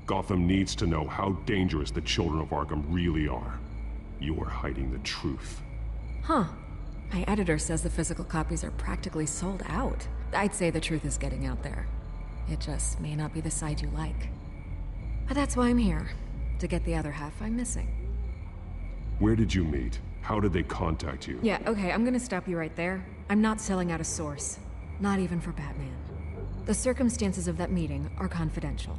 Gotham needs to know how dangerous the children of Arkham really are. You are hiding the truth.
Huh. My editor says the physical copies are practically sold out. I'd say the truth is getting out there. It just may not be the side you like. But that's why I'm here. To get the other half I'm missing.
Where did you meet? How did they contact you?
Yeah, okay, I'm gonna stop you right there. I'm not selling out a source. Not even for Batman. The circumstances of that meeting are confidential.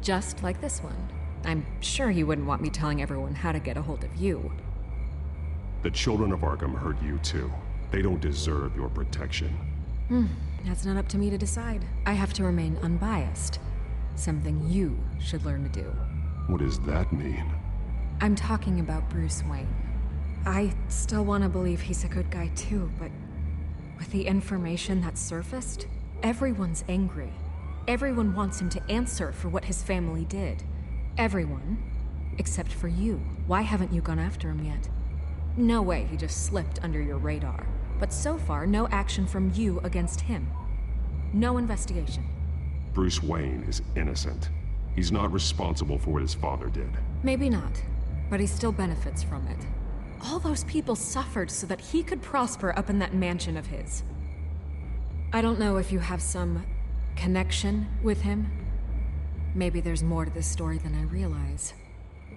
Just like this one. I'm sure you wouldn't want me telling everyone how to get a hold of you.
The children of Arkham hurt you too. They don't deserve your protection.
That's not up to me to decide. I have to remain unbiased. Something you should learn to do.
What does that mean?
I'm talking about Bruce Wayne. I still want to believe he's a good guy too, but with the information that surfaced, everyone's angry. Everyone wants him to answer for what his family did. Everyone, except for you. Why haven't you gone after him yet? No way he just slipped under your radar. But so far, no action from you against him. No investigation.
Bruce Wayne is innocent. He's not responsible for what his father did.
Maybe not, but he still benefits from it. All those people suffered so that he could prosper up in that mansion of his. I don't know if you have some connection with him. Maybe there's more to this story than I realize.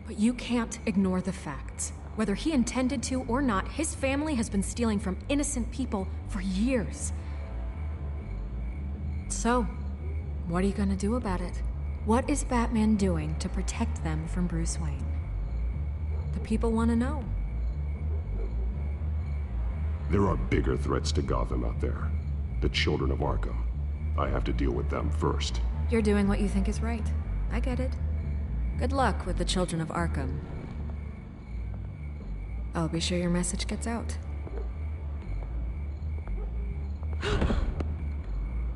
But you can't ignore the facts. Whether he intended to or not, his family has been stealing from innocent people for years. So, what are you gonna do about it? What is Batman doing to protect them from Bruce Wayne? The people want to know.
There are bigger threats to Gotham out there. The children of Arkham. I have to deal with them first.
You're doing what you think is right. I get it. Good luck with the children of Arkham. I'll be sure your message gets out.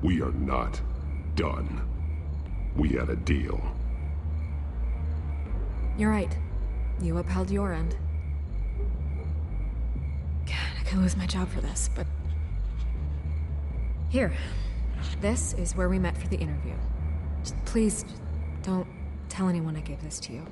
We are not done. We had a deal.
You're right. You upheld your end. God, I could lose my job for this, but... Here. This is where we met for the interview. Just please, don't tell anyone I gave this to you.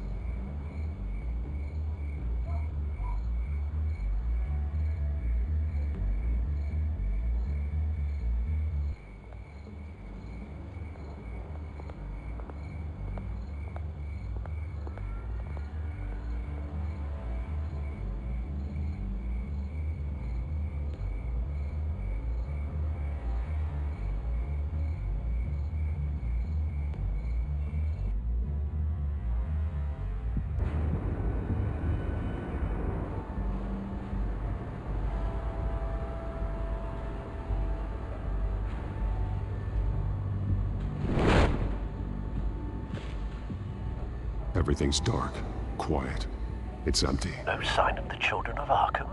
Everything's dark, quiet. It's empty.
No sign of the children of Arkham?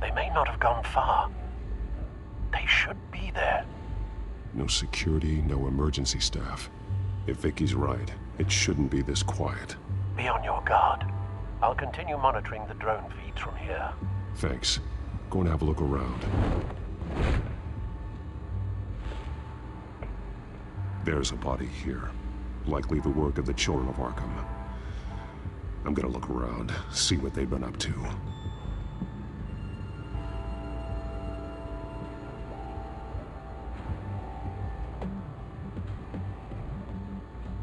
They may not have gone far. They should be there.
No security, no emergency staff. If Vicky's right, it shouldn't be this quiet.
Be on your guard. I'll continue monitoring the drone feeds from here.
Thanks. Go and have a look around. There's a body here. Likely the work of the children of Arkham. I'm gonna look around, see what they've been up to.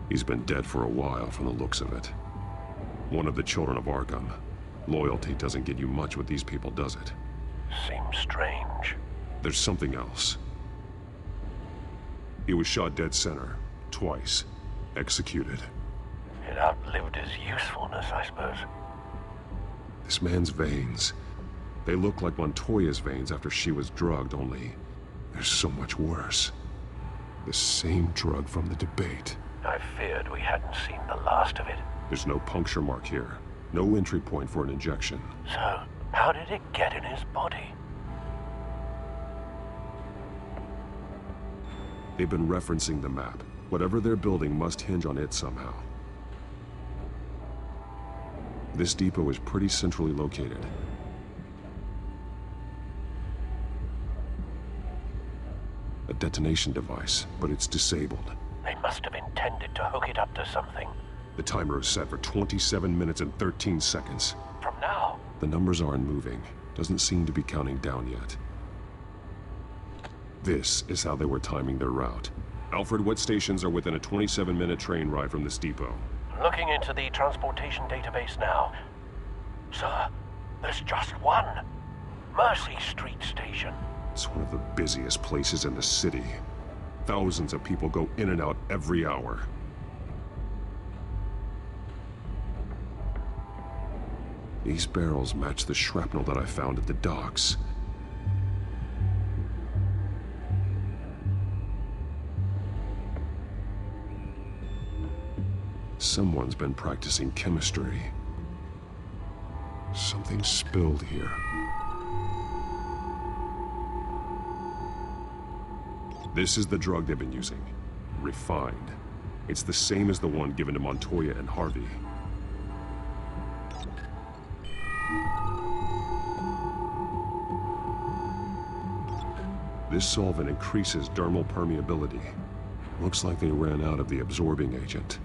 He's been dead for a while from the looks of it. One of the children of Arkham. Loyalty doesn't get you much with these people, does it?
Seems strange.
There's something else. He was shot dead center, twice. Executed.
It outlived his usefulness, I suppose.
This man's veins. They look like Montoya's veins after she was drugged, only they're so much worse. The same drug from the debate.
I feared we hadn't seen the last of it.
There's no puncture mark here. No entry point for an injection.
So, how did it get in his body?
They've been referencing the map. Whatever they're building must hinge on it somehow. This depot is pretty centrally located. A detonation device, but it's disabled.
They must have intended to hook it up to something.
The timer is set for 27 minutes and 13 seconds.
From now?
The numbers aren't moving. Doesn't seem to be counting down yet. This is how they were timing their route. Alfred, what stations are within a 27-minute train ride from this depot?
Looking into the transportation database now. Sir, there's just one. Mercy Street Station.
It's one of the busiest places in the city. Thousands of people go in and out every hour. These barrels match the shrapnel that I found at the docks. Someone's been practicing chemistry. Something spilled here. This is the drug they've been using. Refined. It's the same as the one given to Montoya and Harvey. This solvent increases dermal permeability. Looks like they ran out of the absorbing agent.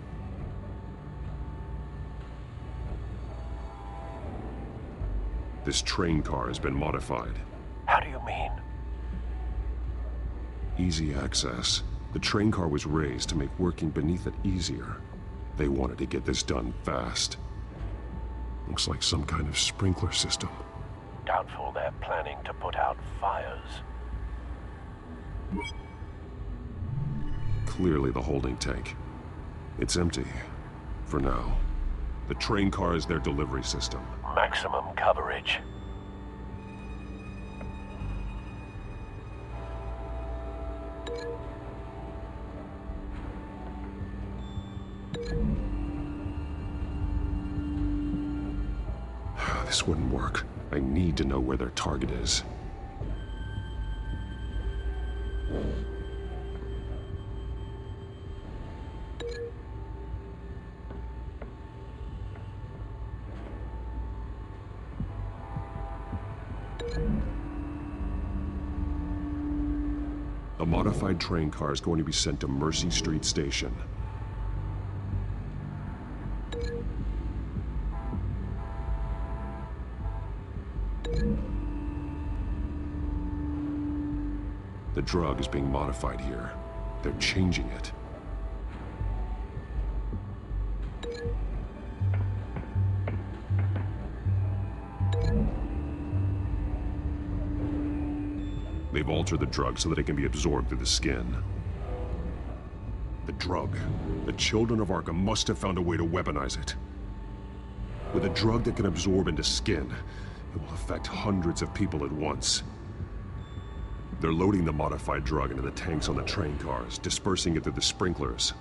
This train car has been modified.
How do you mean?
Easy access. The train car was raised to make working beneath it easier. They wanted to get this done fast. Looks like some kind of sprinkler system.
Doubtful they're planning to put out fires.
Clearly the holding tank. It's empty. For now. The train car is their delivery system.
Maximum coverage.
This wouldn't work. I need to know where their target is. A modified train car is going to be sent to Mercy Street Station. The drug is being modified here. They're changing it. They've altered the drug so that it can be absorbed through the skin. The drug. The children of Arkham must have found a way to weaponize it. With a drug that can absorb into skin, it will affect hundreds of people at once. They're loading the modified drug into the tanks on the train cars, dispersing it through the sprinklers.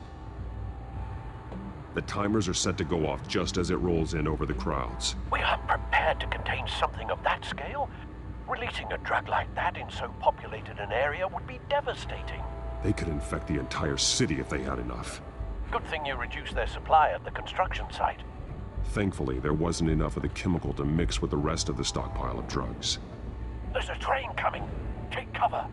The timers are set to go off just as it rolls in over the crowds.
We aren't prepared to contain something of that scale. Releasing a drug like that in so populated an area would be devastating.
They could infect the entire city if they had enough.
Good thing you reduced their supply at the construction site.
Thankfully, there wasn't enough of the chemical to mix with the rest of the stockpile of drugs.
There's a train coming. Take cover.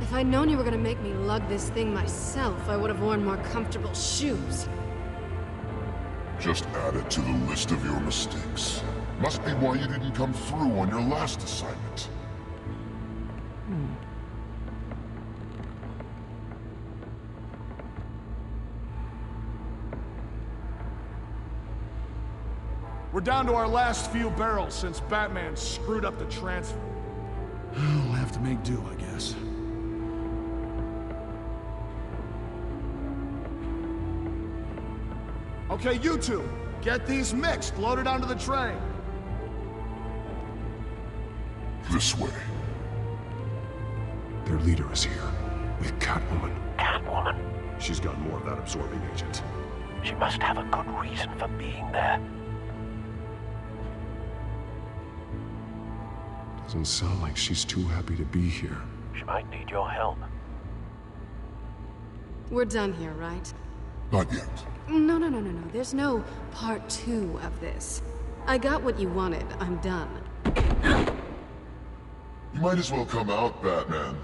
If
I'd known you were gonna make me lug this thing myself, I would have worn more comfortable shoes.
Just add it to the list of your mistakes. Must be why you didn't come through on your last assignment.
We're down to our last few barrels since Batman screwed up the transfer. We'll have to make do, I guess. Okay, you two, get these mixed, loaded onto the train.
This way.
Their leader is here, with Catwoman.
Catwoman?
She's got more of that absorbing agent.
She must have a good reason for being there.
Doesn't sound like she's too happy to be here.
She might need your help.
We're done here, right?
Not yet.
No. There's no part 2 of this. I got what you wanted. I'm done.
You might as well come out, Batman.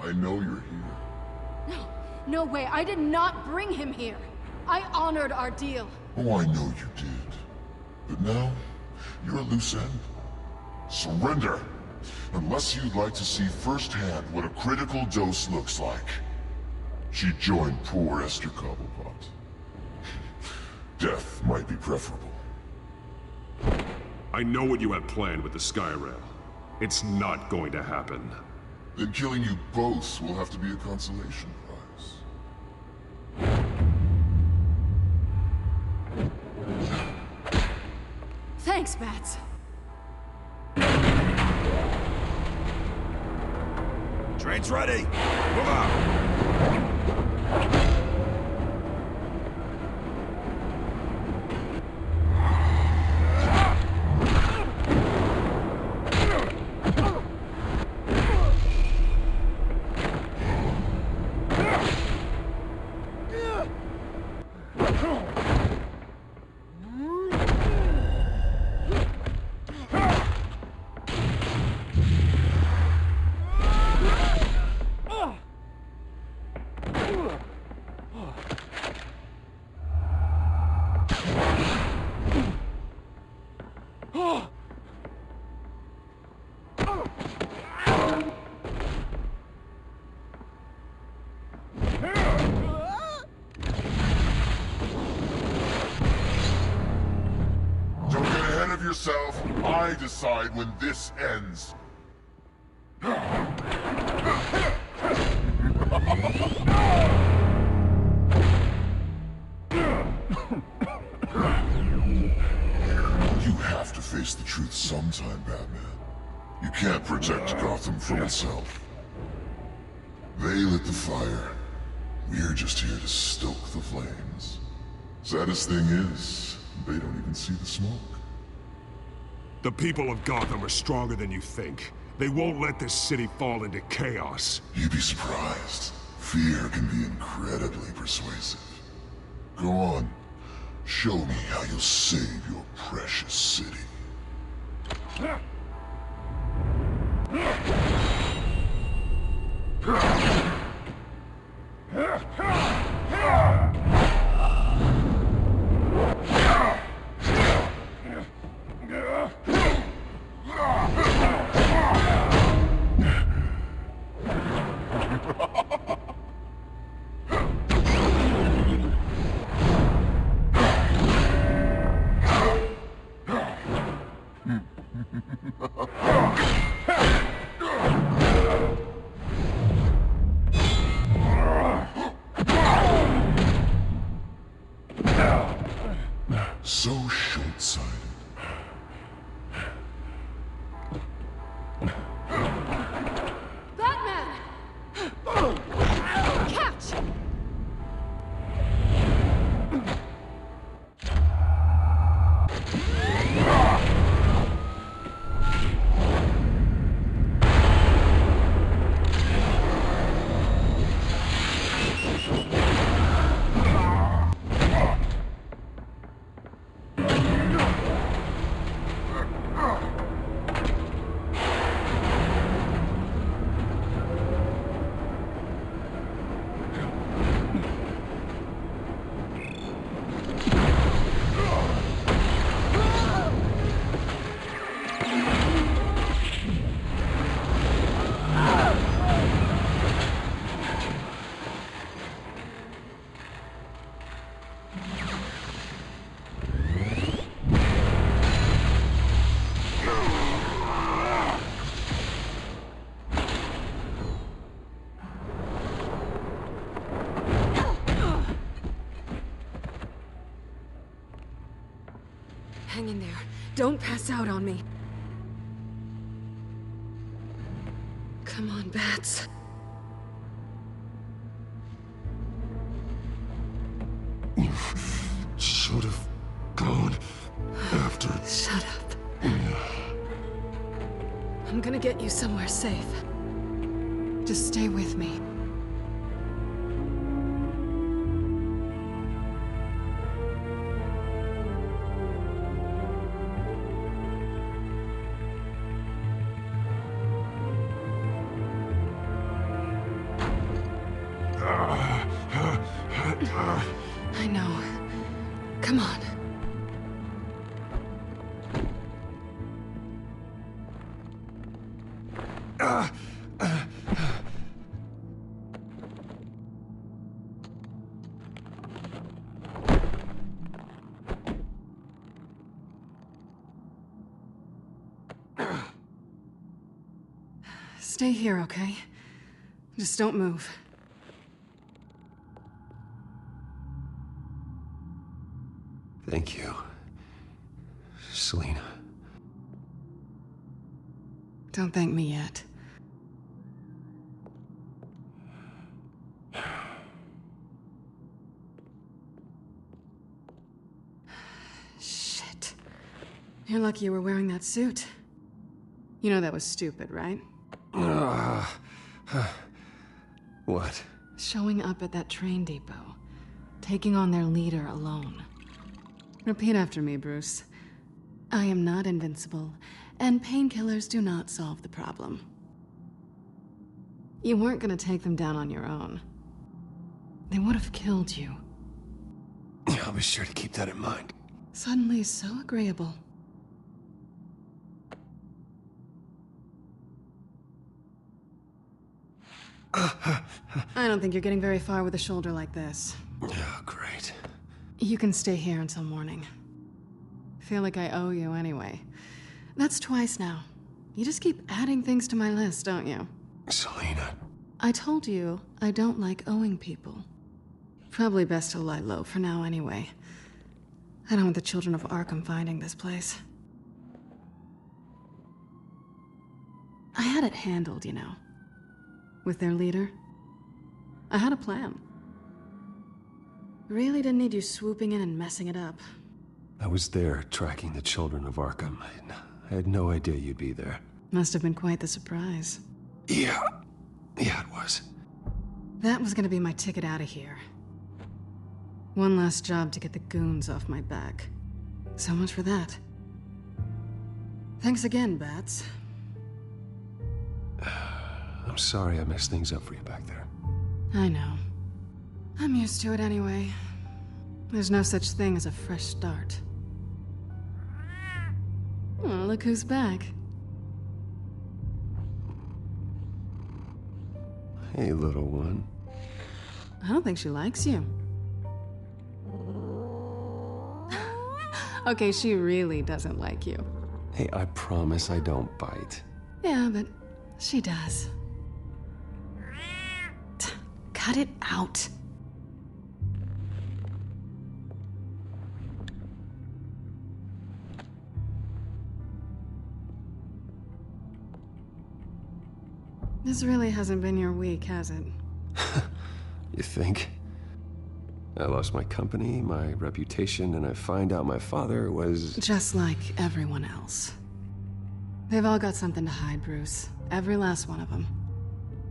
I know you're here.
No way. I did not bring him here. I honored our deal.
Oh, I know you did. But now, you're a loose end. Surrender! Unless you'd like to see firsthand what a critical dose looks like. She joined poor Esther Cobblepot. Death might be preferable.
I know what you had planned with the Skyrail. It's not going to happen.
Then killing you both will have to be a consolation prize.
Thanks, Bats.
Train's ready. Move out.
Yourself, I decide when this ends. You have to face the truth sometime, Batman. You can't protect Gotham from itself. They lit the fire. We're just here to stoke the flames. Saddest thing is, they don't even see the smoke.
The people of Gotham are stronger than you think. They won't let this city fall into chaos.
You'd be surprised. Fear can be incredibly persuasive. Go on. Show me how you'll save your precious city. So short-sighted.
Batman! Catch! Hang in there. Don't pass out on me. Come on, Bats.
You should have gone after...
Shut up. I'm gonna get you somewhere safe. Just stay with me. I know. Come on. Stay here, okay? Just don't move.
Thank you, Selina.
Don't thank me yet. Shit. You're lucky you were wearing that suit. You know that was stupid, right?
What?
Showing up at that train depot. Taking on their leader alone. Repeat after me, Bruce. I am not invincible, and painkillers do not solve the problem. You weren't gonna take them down on your own. They would have killed you.
I'll be sure to keep that in mind.
Suddenly so agreeable. I don't think you're getting very far with a shoulder like this.
Oh, great.
You can stay here until morning. Feel like I owe you anyway. That's twice now. You just keep adding things to my list, don't you?
Selina.
I told you I don't like owing people. Probably best to lie low for now anyway. I don't want the children of Arkham finding this place. I had it handled, you know. With their leader. I had a plan. Really didn't need you swooping in and messing it up.
I was there tracking the children of Arkham. I had no idea you'd be there.
Must have been quite the surprise.
Yeah, it was.
That was gonna be my ticket out of here. One last job to get the goons off my back. So much for that. Thanks again, Bats.
I'm sorry I messed things up for you back there.
I know. I'm used to it anyway. There's no such thing as a fresh start. Oh, look who's back.
Hey, little one.
I don't think she likes you. Okay, she really doesn't like you.
Hey, I promise I don't bite.
Yeah, but she does. Cut it out. This really hasn't been your week, has it?
You think? I lost my company, my reputation, and I find out my father was...
Just like everyone else. They've all got something to hide, Bruce. Every last one of them.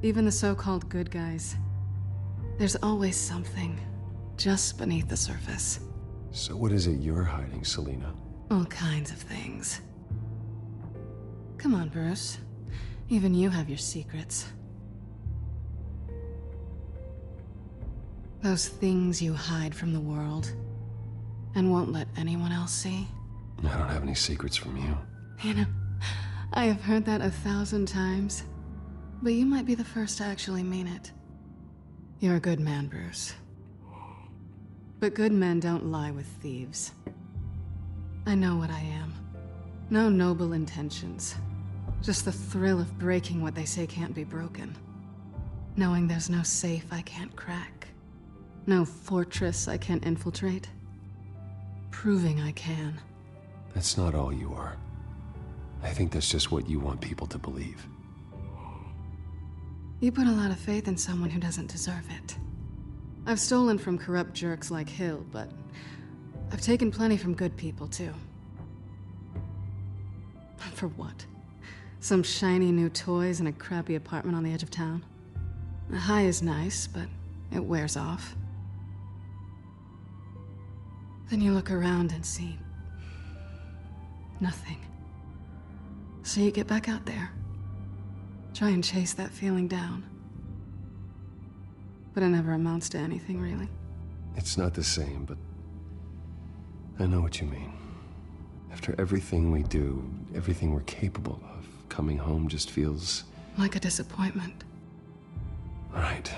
Even the so-called good guys. There's always something, just beneath the surface.
So what is it you're hiding, Selina?
All kinds of things. Come on, Bruce. Even you have your secrets. Those things you hide from the world, and won't let anyone else see.
I don't have any secrets from you.
You know, I have heard that 1,000 times, but you might be the first to actually mean it. You're a good man, Bruce. But good men don't lie with thieves. I know what I am. No noble intentions. Just the thrill of breaking what they say can't be broken. Knowing there's no safe I can't crack. No fortress I can't infiltrate. Proving I can.
That's not all you are. I think that's just what you want people to believe.
You put a lot of faith in someone who doesn't deserve it. I've stolen from corrupt jerks like Hill, but I've taken plenty from good people, too. For what? Some shiny new toys and a crappy apartment on the edge of town? The high is nice, but it wears off. Then you look around and see nothing. So you get back out there. Try and chase that feeling down. But it never amounts to anything, really.
It's not the same, but I know what you mean. After everything we do, everything we're capable of, coming home just feels...
like a disappointment.
Right.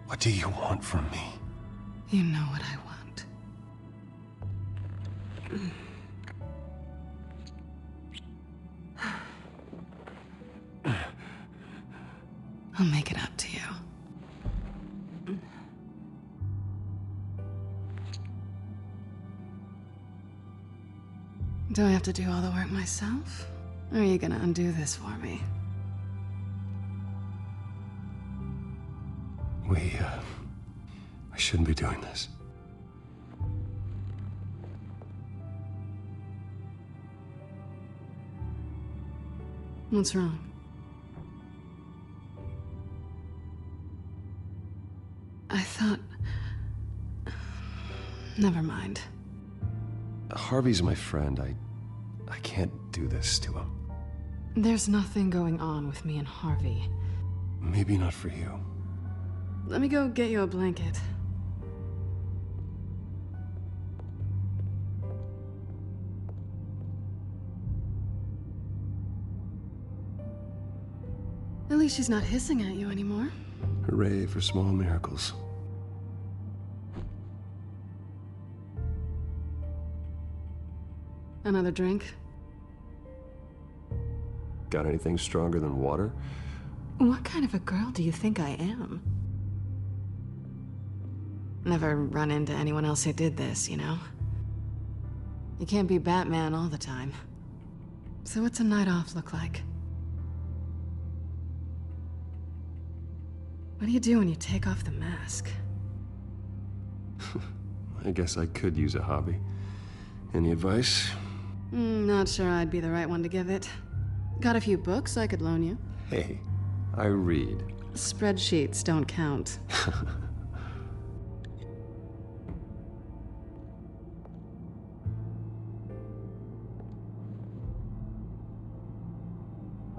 What do you want from me?
You know what I want. I'll make it up to you. Do I have to do all the work myself? Or are you gonna undo this for me?
We shouldn't be doing this.
What's wrong? I thought... Never mind.
Harvey's my friend. I can't do this to him.
There's nothing going on with me and Harvey.
Maybe not for you.
Let me go get you a blanket. At least she's not hissing at you anymore.
Hooray for small miracles.
Another drink?
Got anything stronger than water?
What kind of a girl do you think I am? Never run into anyone else who did this, you know? You can't be Batman all the time. So what's a night off look like? What do you do when you take off the mask?
I guess I could use a hobby. Any advice?
Not sure I'd be the right one to give it. Got a few books I could loan you.
Hey, I read.
Spreadsheets don't count.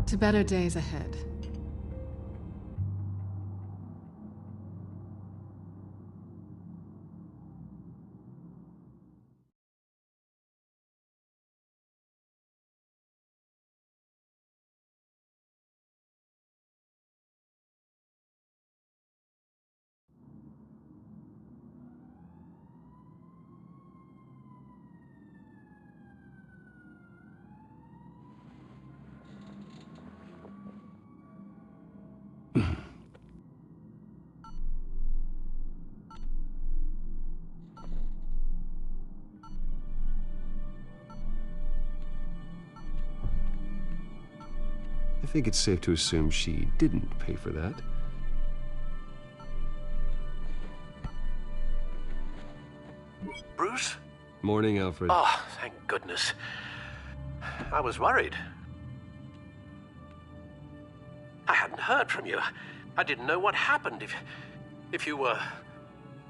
To better days ahead.
I think it's safe to assume she didn't pay for that.
Bruce?
Morning, Alfred.
Oh, thank goodness. I was worried. I hadn't heard from you. I didn't know what happened if you were...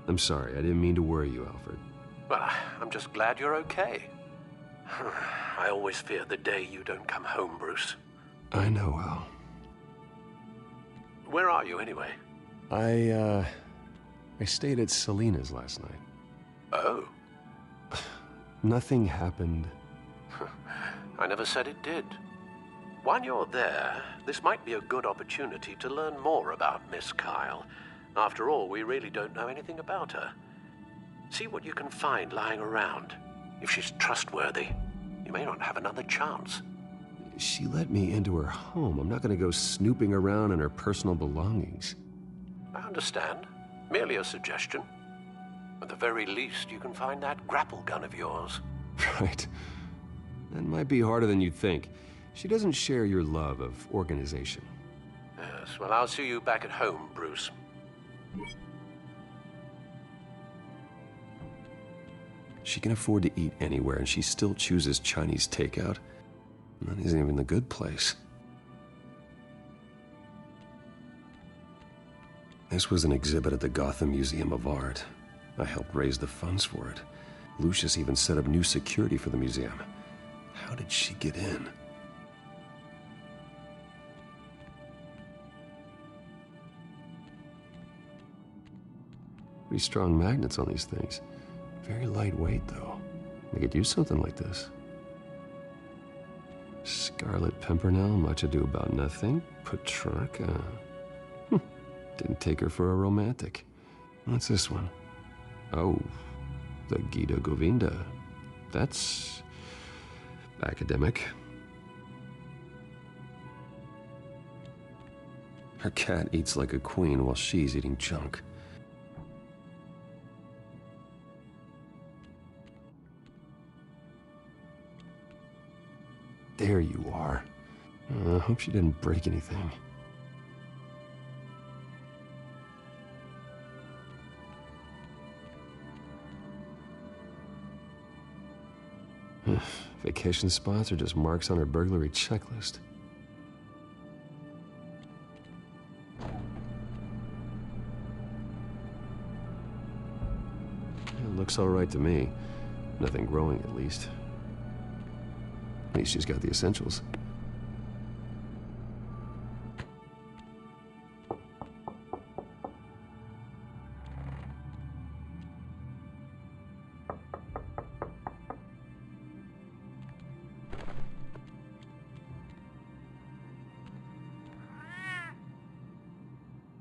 I'm sorry, I didn't mean to worry you, Alfred.
Well, I'm just glad you're okay. I always fear the day you don't come home, Bruce.
I know, Al.
Where are you, anyway?
I I stayed at Selena's last night.
Oh?
Nothing happened.
I never said it did. While you're there, this might be a good opportunity to learn more about Miss Kyle. After all, we really don't know anything about her. See what you can find lying around. If she's trustworthy, you may not have another chance.
She let me into her home. I'm not going to go snooping around in her personal belongings.
I understand. Merely a suggestion. At the very least, you can find that grapple gun of yours.
Right. That might be harder than you'd think. She doesn't share your love of organization.
Yes, well, I'll see you back at home, Bruce.
She can afford to eat anywhere, and she still chooses Chinese takeout. That isn't even the good place. This was an exhibit at the Gotham Museum of Art. I helped raise the funds for it. Lucius even set up new security for the museum. How did she get in? Pretty strong magnets on these things. Very lightweight, though. They could use something like this. Scarlet Pimpernel, Much Ado About Nothing, Petrarca. Didn't take her for a romantic. What's this one? Oh, the Gita Govinda. That's academic. Her cat eats like a queen while she's eating junk. There you are. I hope she didn't break anything. Vacation spots are just marks on her burglary checklist. It looks all right to me. Nothing growing, at least. At least she's got the essentials.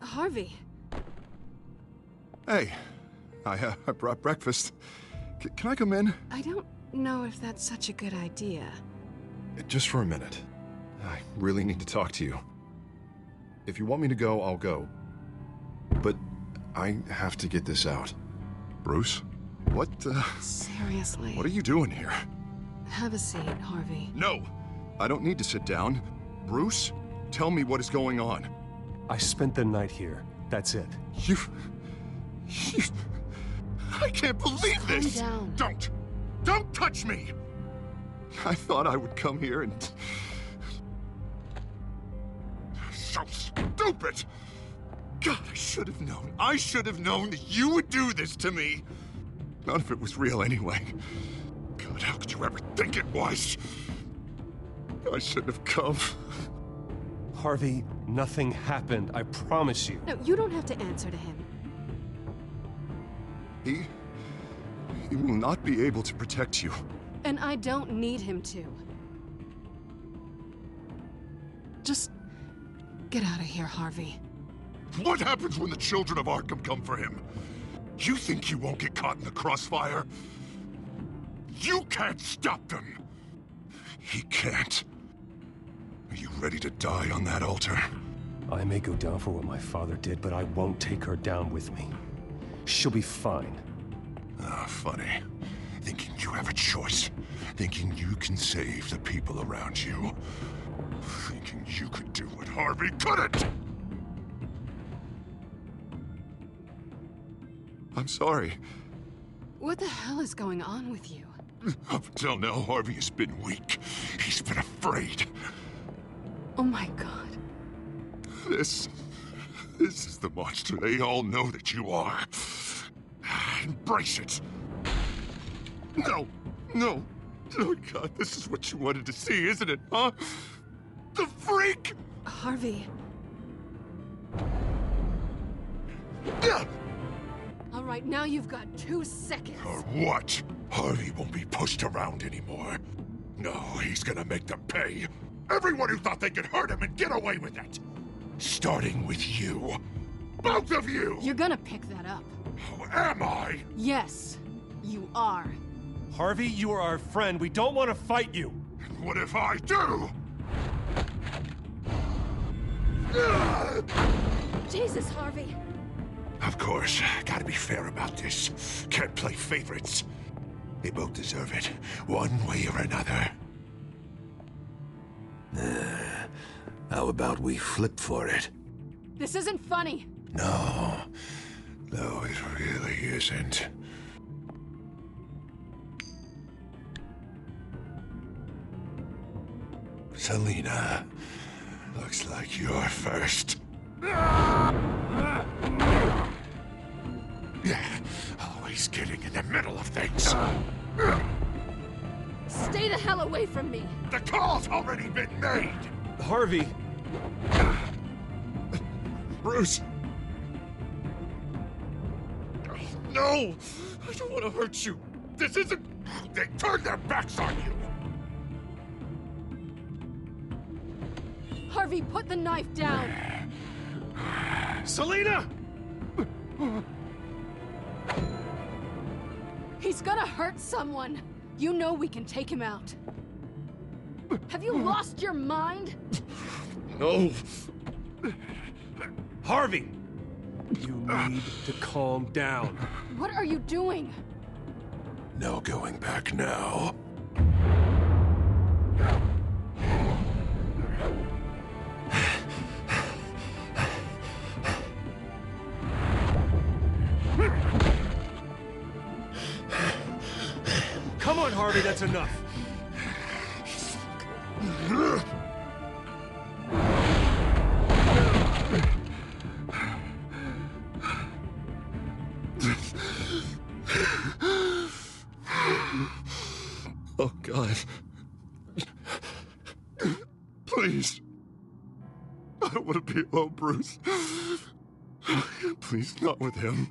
Harvey.
Hey, I brought breakfast. Can I come in?
I don't know if that's such a good idea.
Just for a minute. I really need to talk to you. If you want me to go, I'll go. But I have to get this out.
Bruce? What,
Seriously.
What are you doing here?
Have a seat, Harvey.
No! I don't need to sit down. Bruce, tell me what is going on.
I spent the night here. That's it.
You... I can't believe this!
Calm
down. Don't touch me! I thought I would come here and... So stupid! God, I should have known. I should have known that you would do this to me. None of it was real anyway. God, how could you ever think it was? I shouldn't have come.
Harvey, nothing happened. I promise you.
No, you don't have to answer to him.
He will not be able to protect you.
And I don't need him to. Just get out of here, Harvey.
What happens when the children of Arkham come for him? You think he won't get caught in the crossfire? You can't stop them. He can't. Are you ready to die on that altar?
I may go down for what my father did, but I won't take her down with me. She'll be fine.
Ah, funny. Thinking you have a choice. Thinking you can save the people around you. Thinking you could do what Harvey couldn't! I'm sorry.
What the hell is going on with you?
Up until now, Harvey has been weak. He's been afraid.
Oh my God.
This is the monster they all know that you are. Embrace it. No, no. Oh God, this is what you wanted to see, isn't it, huh? The freak!
Harvey. right, now you've got 2 seconds.
Or what? Harvey won't be pushed around anymore. No, he's gonna make them pay. Everyone who thought they could hurt him and get away with it. Starting with you. Both of you!
You're gonna pick that up.
Oh, am I?
Yes, you are.
Harvey, you are our friend. We don't want to fight you.
What if I do?
Jesus, Harvey.
Of course, gotta be fair about this. Can't play favorites. They both deserve it, one way or another.
How about we flip for it?
This isn't funny.
No, it really isn't. Selina, looks like you're first. Yeah, always getting in the middle of things.
Stay the hell away from me.
The call's already been made.
Harvey.
Bruce. No, I don't want to hurt you. This isn't... They turned their backs on you.
Harvey, put the knife down.
Selina!
He's gonna hurt someone. You know we can take him out. Have you lost your mind?
No.
Harvey! You need to calm down.
What are you doing?
No going back now.
Come on, Harvey, that's enough.
Oh, God. Please. I don't want to be alone, Bruce. Please, not with him.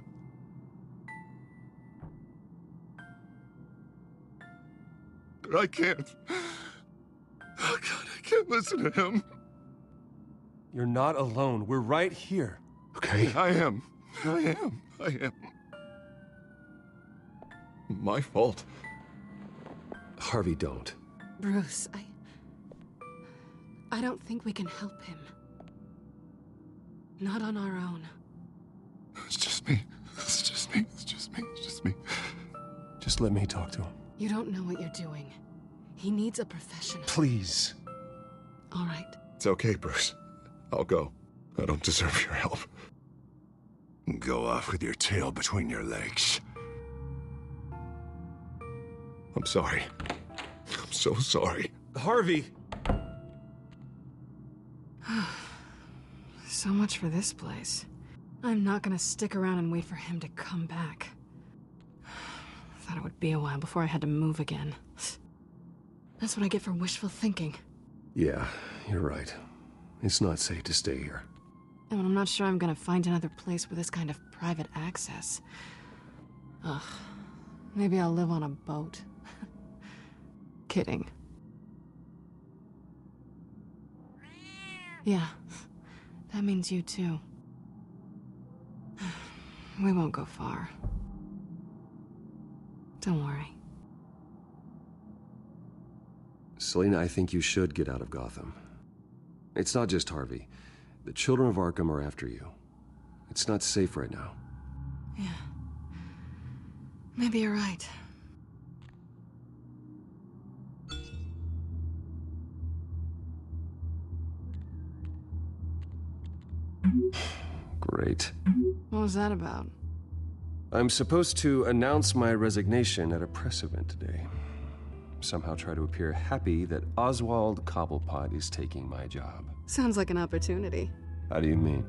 I can't. Oh, God, I can't listen to him.
You're not alone. We're right here.
Okay, I am. My fault.
Harvey, don't.
Bruce, I don't think we can help him. Not on our own.
It's just me.
Just let me talk to him.
You don't know what you're doing. He needs a professional.
Please.
All right.
It's okay, Bruce. I'll go. I don't deserve your help. Go off with your tail between your legs. I'm sorry. I'm so sorry.
Harvey!
So much for this place. I'm not gonna stick around and wait for him to come back. Thought it would be a while before I had to move again. That's what I get for wishful thinking.
Yeah, you're right. It's not safe to stay here.
And I'm not sure I'm gonna find another place with this kind of private access. Ugh. Maybe I'll live on a boat. Kidding. Yeah. That means you too. We won't go far. Don't worry.
Selina, I think you should get out of Gotham. It's not just Harvey. The children of Arkham are after you. It's not safe right now.
Yeah. Maybe you're right.
Great.
What was that about?
I'm supposed to announce my resignation at a press event today. Somehow try to appear happy that Oswald Cobblepot is taking my job.
Sounds like an opportunity.
How do you mean?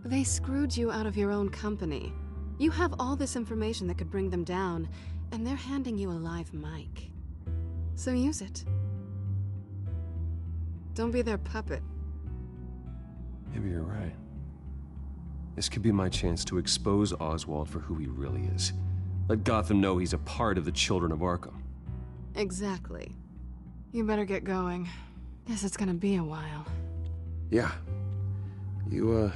They screwed you out of your own company. You have all this information that could bring them down, and they're handing you a live mic. So use it. Don't be their puppet.
Maybe you're right. This could be my chance to expose Oswald for who he really is. Let Gotham know he's a part of the Children of Arkham.
Exactly. You better get going. Guess it's gonna be a while.
Yeah. You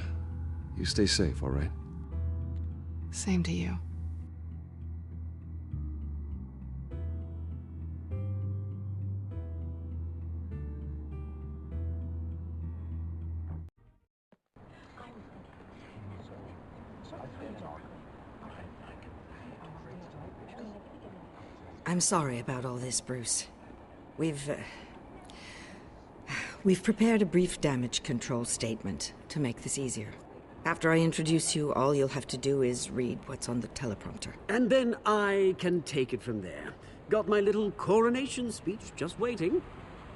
stay safe, all right?
Same to you.
I'm sorry about all this, Bruce. We've prepared a brief damage control statement to make this easier. After I introduce you, all you'll have to do is read what's on the teleprompter.
And then I can take it from there. Got my little coronation speech just waiting.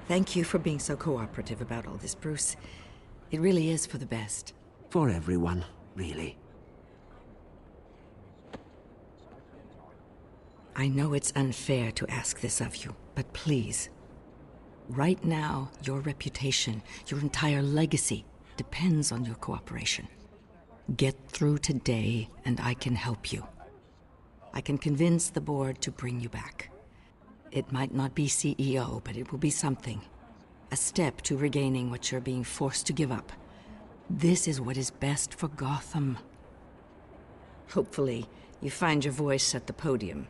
Thank you for being so cooperative about all this, Bruce. It really is for the best.
For everyone, really.
I know it's unfair to ask this of you, but please. Right now, your reputation, your entire legacy, depends on your cooperation. Get through today, and I can help you. I can convince the board to bring you back. It might not be CEO, but it will be something. A step to regaining what you're being forced to give up. This is what is best for Gotham. Hopefully, you find your voice at the podium.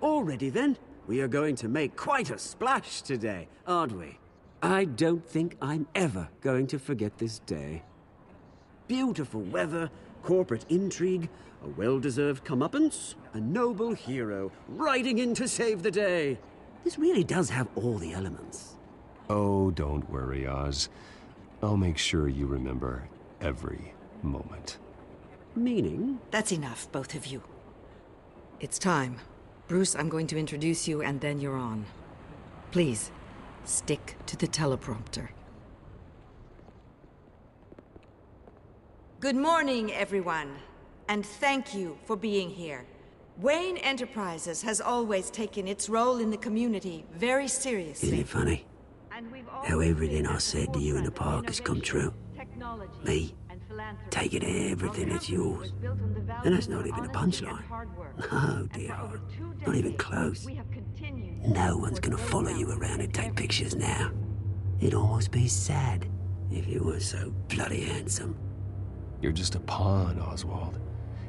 Already then, we are going to make quite a splash today, aren't we? I don't think I'm ever going to forget this day. Beautiful weather, corporate intrigue, a well-deserved comeuppance, a noble hero riding in to save the day. This really does have all the elements.
Oh, don't worry, Oz. I'll make sure you remember every moment.
Meaning?
That's enough, both of you. It's time. Bruce, I'm going to introduce you, and then you're on. Please, stick to the teleprompter. Good morning, everyone, and thank you for being here. Wayne Enterprises has always taken its role in the community very seriously.
Isn't it funny? How everything I said to you in the park has come true. Me, taking everything that's yours. And that's not even a punchline. No, dear. Not even close. No one's gonna follow you around and take pictures now. It'd almost be sad if you were so bloody handsome.
You're just a pawn, Oswald.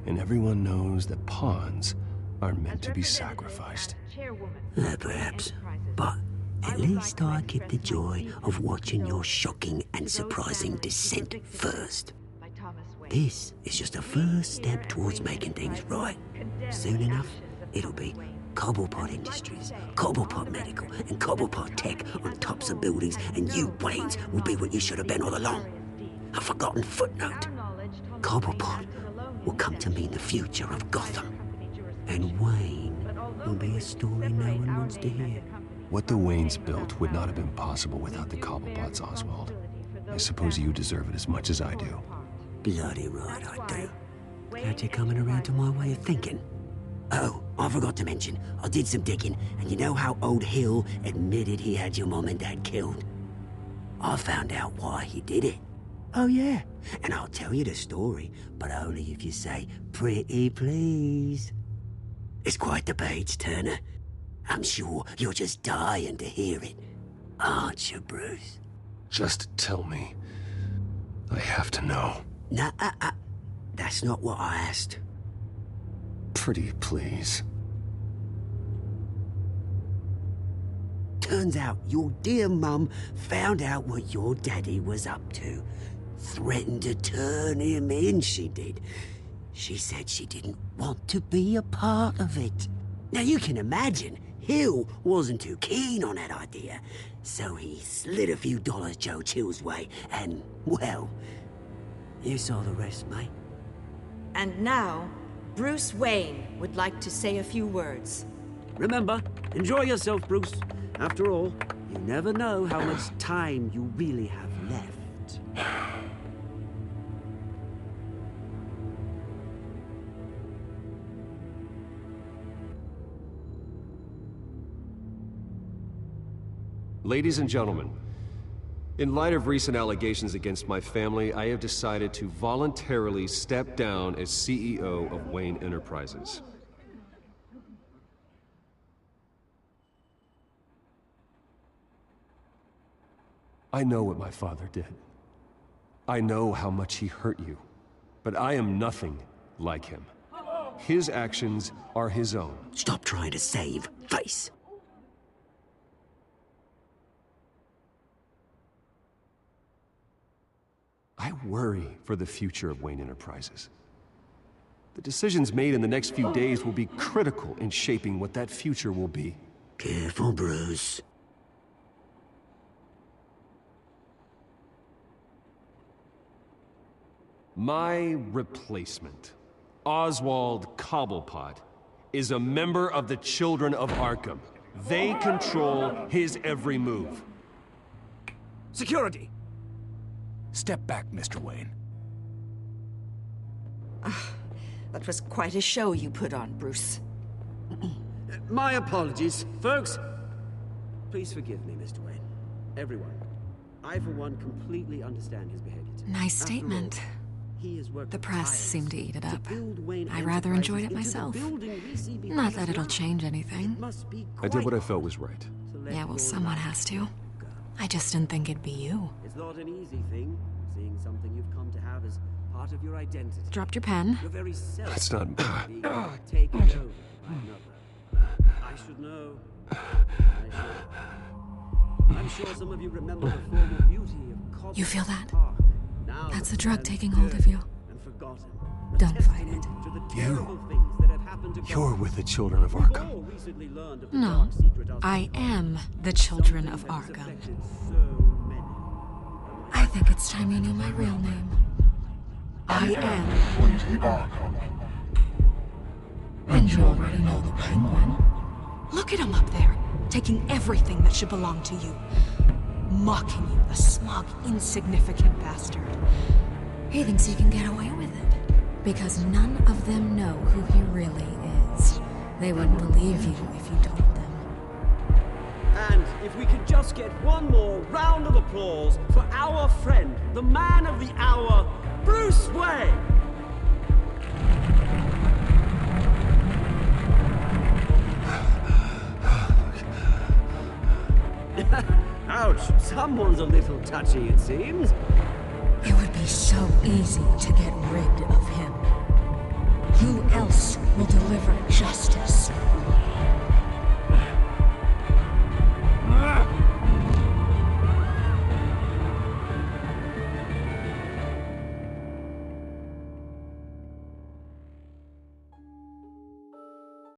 And everyone knows that pawns are meant to be sacrificed.
Perhaps. But at least I get the joy of watching your shocking and surprising descent first. This is just a first step towards making things right. Soon enough, it'll be Cobblepot Industries, Cobblepot Medical, and Cobblepot Tech on tops of buildings, and you, Waynes, will be what you should have been all along. A forgotten footnote. Cobblepot will come to mean the future of Gotham. And Wayne will be a story no one wants to hear.
What the Waynes built would not have been possible without the Cobblepots, Oswald. I suppose you deserve it as much as I do.
Bloody right I do. Glad you're coming around to my way of thinking. Oh, I forgot to mention, I did some digging, and you know how old Hill admitted he had your mom and dad killed? I found out why he did it. Oh yeah, and I'll tell you the story, but only if you say, pretty please. It's quite the page turner. I'm sure you're just dying to hear it. Aren't you, Bruce?
Just tell me. I have to know.
Nah, that's not what I asked.
Pretty please.
Turns out your dear mum found out what your daddy was up to. Threatened to turn him in, she did. She said she didn't want to be a part of it. Now you can imagine, Hill wasn't too keen on that idea. So he slid a few dollars Joe Chill's way, and, well, you saw the rest, mate.
And now, Bruce Wayne would like to say a few words.
Remember, enjoy yourself, Bruce. After all, you never know how much time you really have left.
Ladies and gentlemen, In light of recent allegations against my family, I have decided to voluntarily step down as CEO of Wayne Enterprises. I know what my father did. I know how much he hurt you, but I am nothing like him. His actions are his own.
Stop trying to save face.
I worry for the future of Wayne Enterprises. The decisions made in the next few days will be critical in shaping what that future will be.
Careful, Bruce.
My replacement, Oswald Cobblepot, is a member of the Children of Arkham. They control his every move.
Security! Step back, Mr. Wayne.
That was quite a show you put on, Bruce.
My apologies, folks. Please forgive me, Mr. Wayne. Everyone. I, for one, completely understand his behavior today.
Nice statement. The press seemed to eat it up. I rather enjoyed it myself. Not that it'll change anything.
I did what I felt was right.
Yeah, well, someone has to. I just didn't think it'd be you.
It's not an easy thing, seeing something you've come to have as part of your identity.
Dropped your pen.
Your very self
That's not...
taken over by another. I should know. I'm sure some of you remember the former beauty of Cobble.
You feel that?
Park.
That's the drug taking hold of you. Don't fight it.
You're with the Children of Arkham.
No, I am the Children of Arkham. I think it's time you knew my real name. I am... And you already know the Penguin. Look at him up there, taking everything that should belong to you. Mocking you, the smug, insignificant bastard. He thinks he can get away with it, because none of them know who he really is. They wouldn't believe you if you told them.
And if we could just get one more round of applause for our friend, the man of the hour, Bruce Wayne! Ouch, someone's a little touchy, it seems.
It would be so easy to get rid of him. Who else will deliver justice?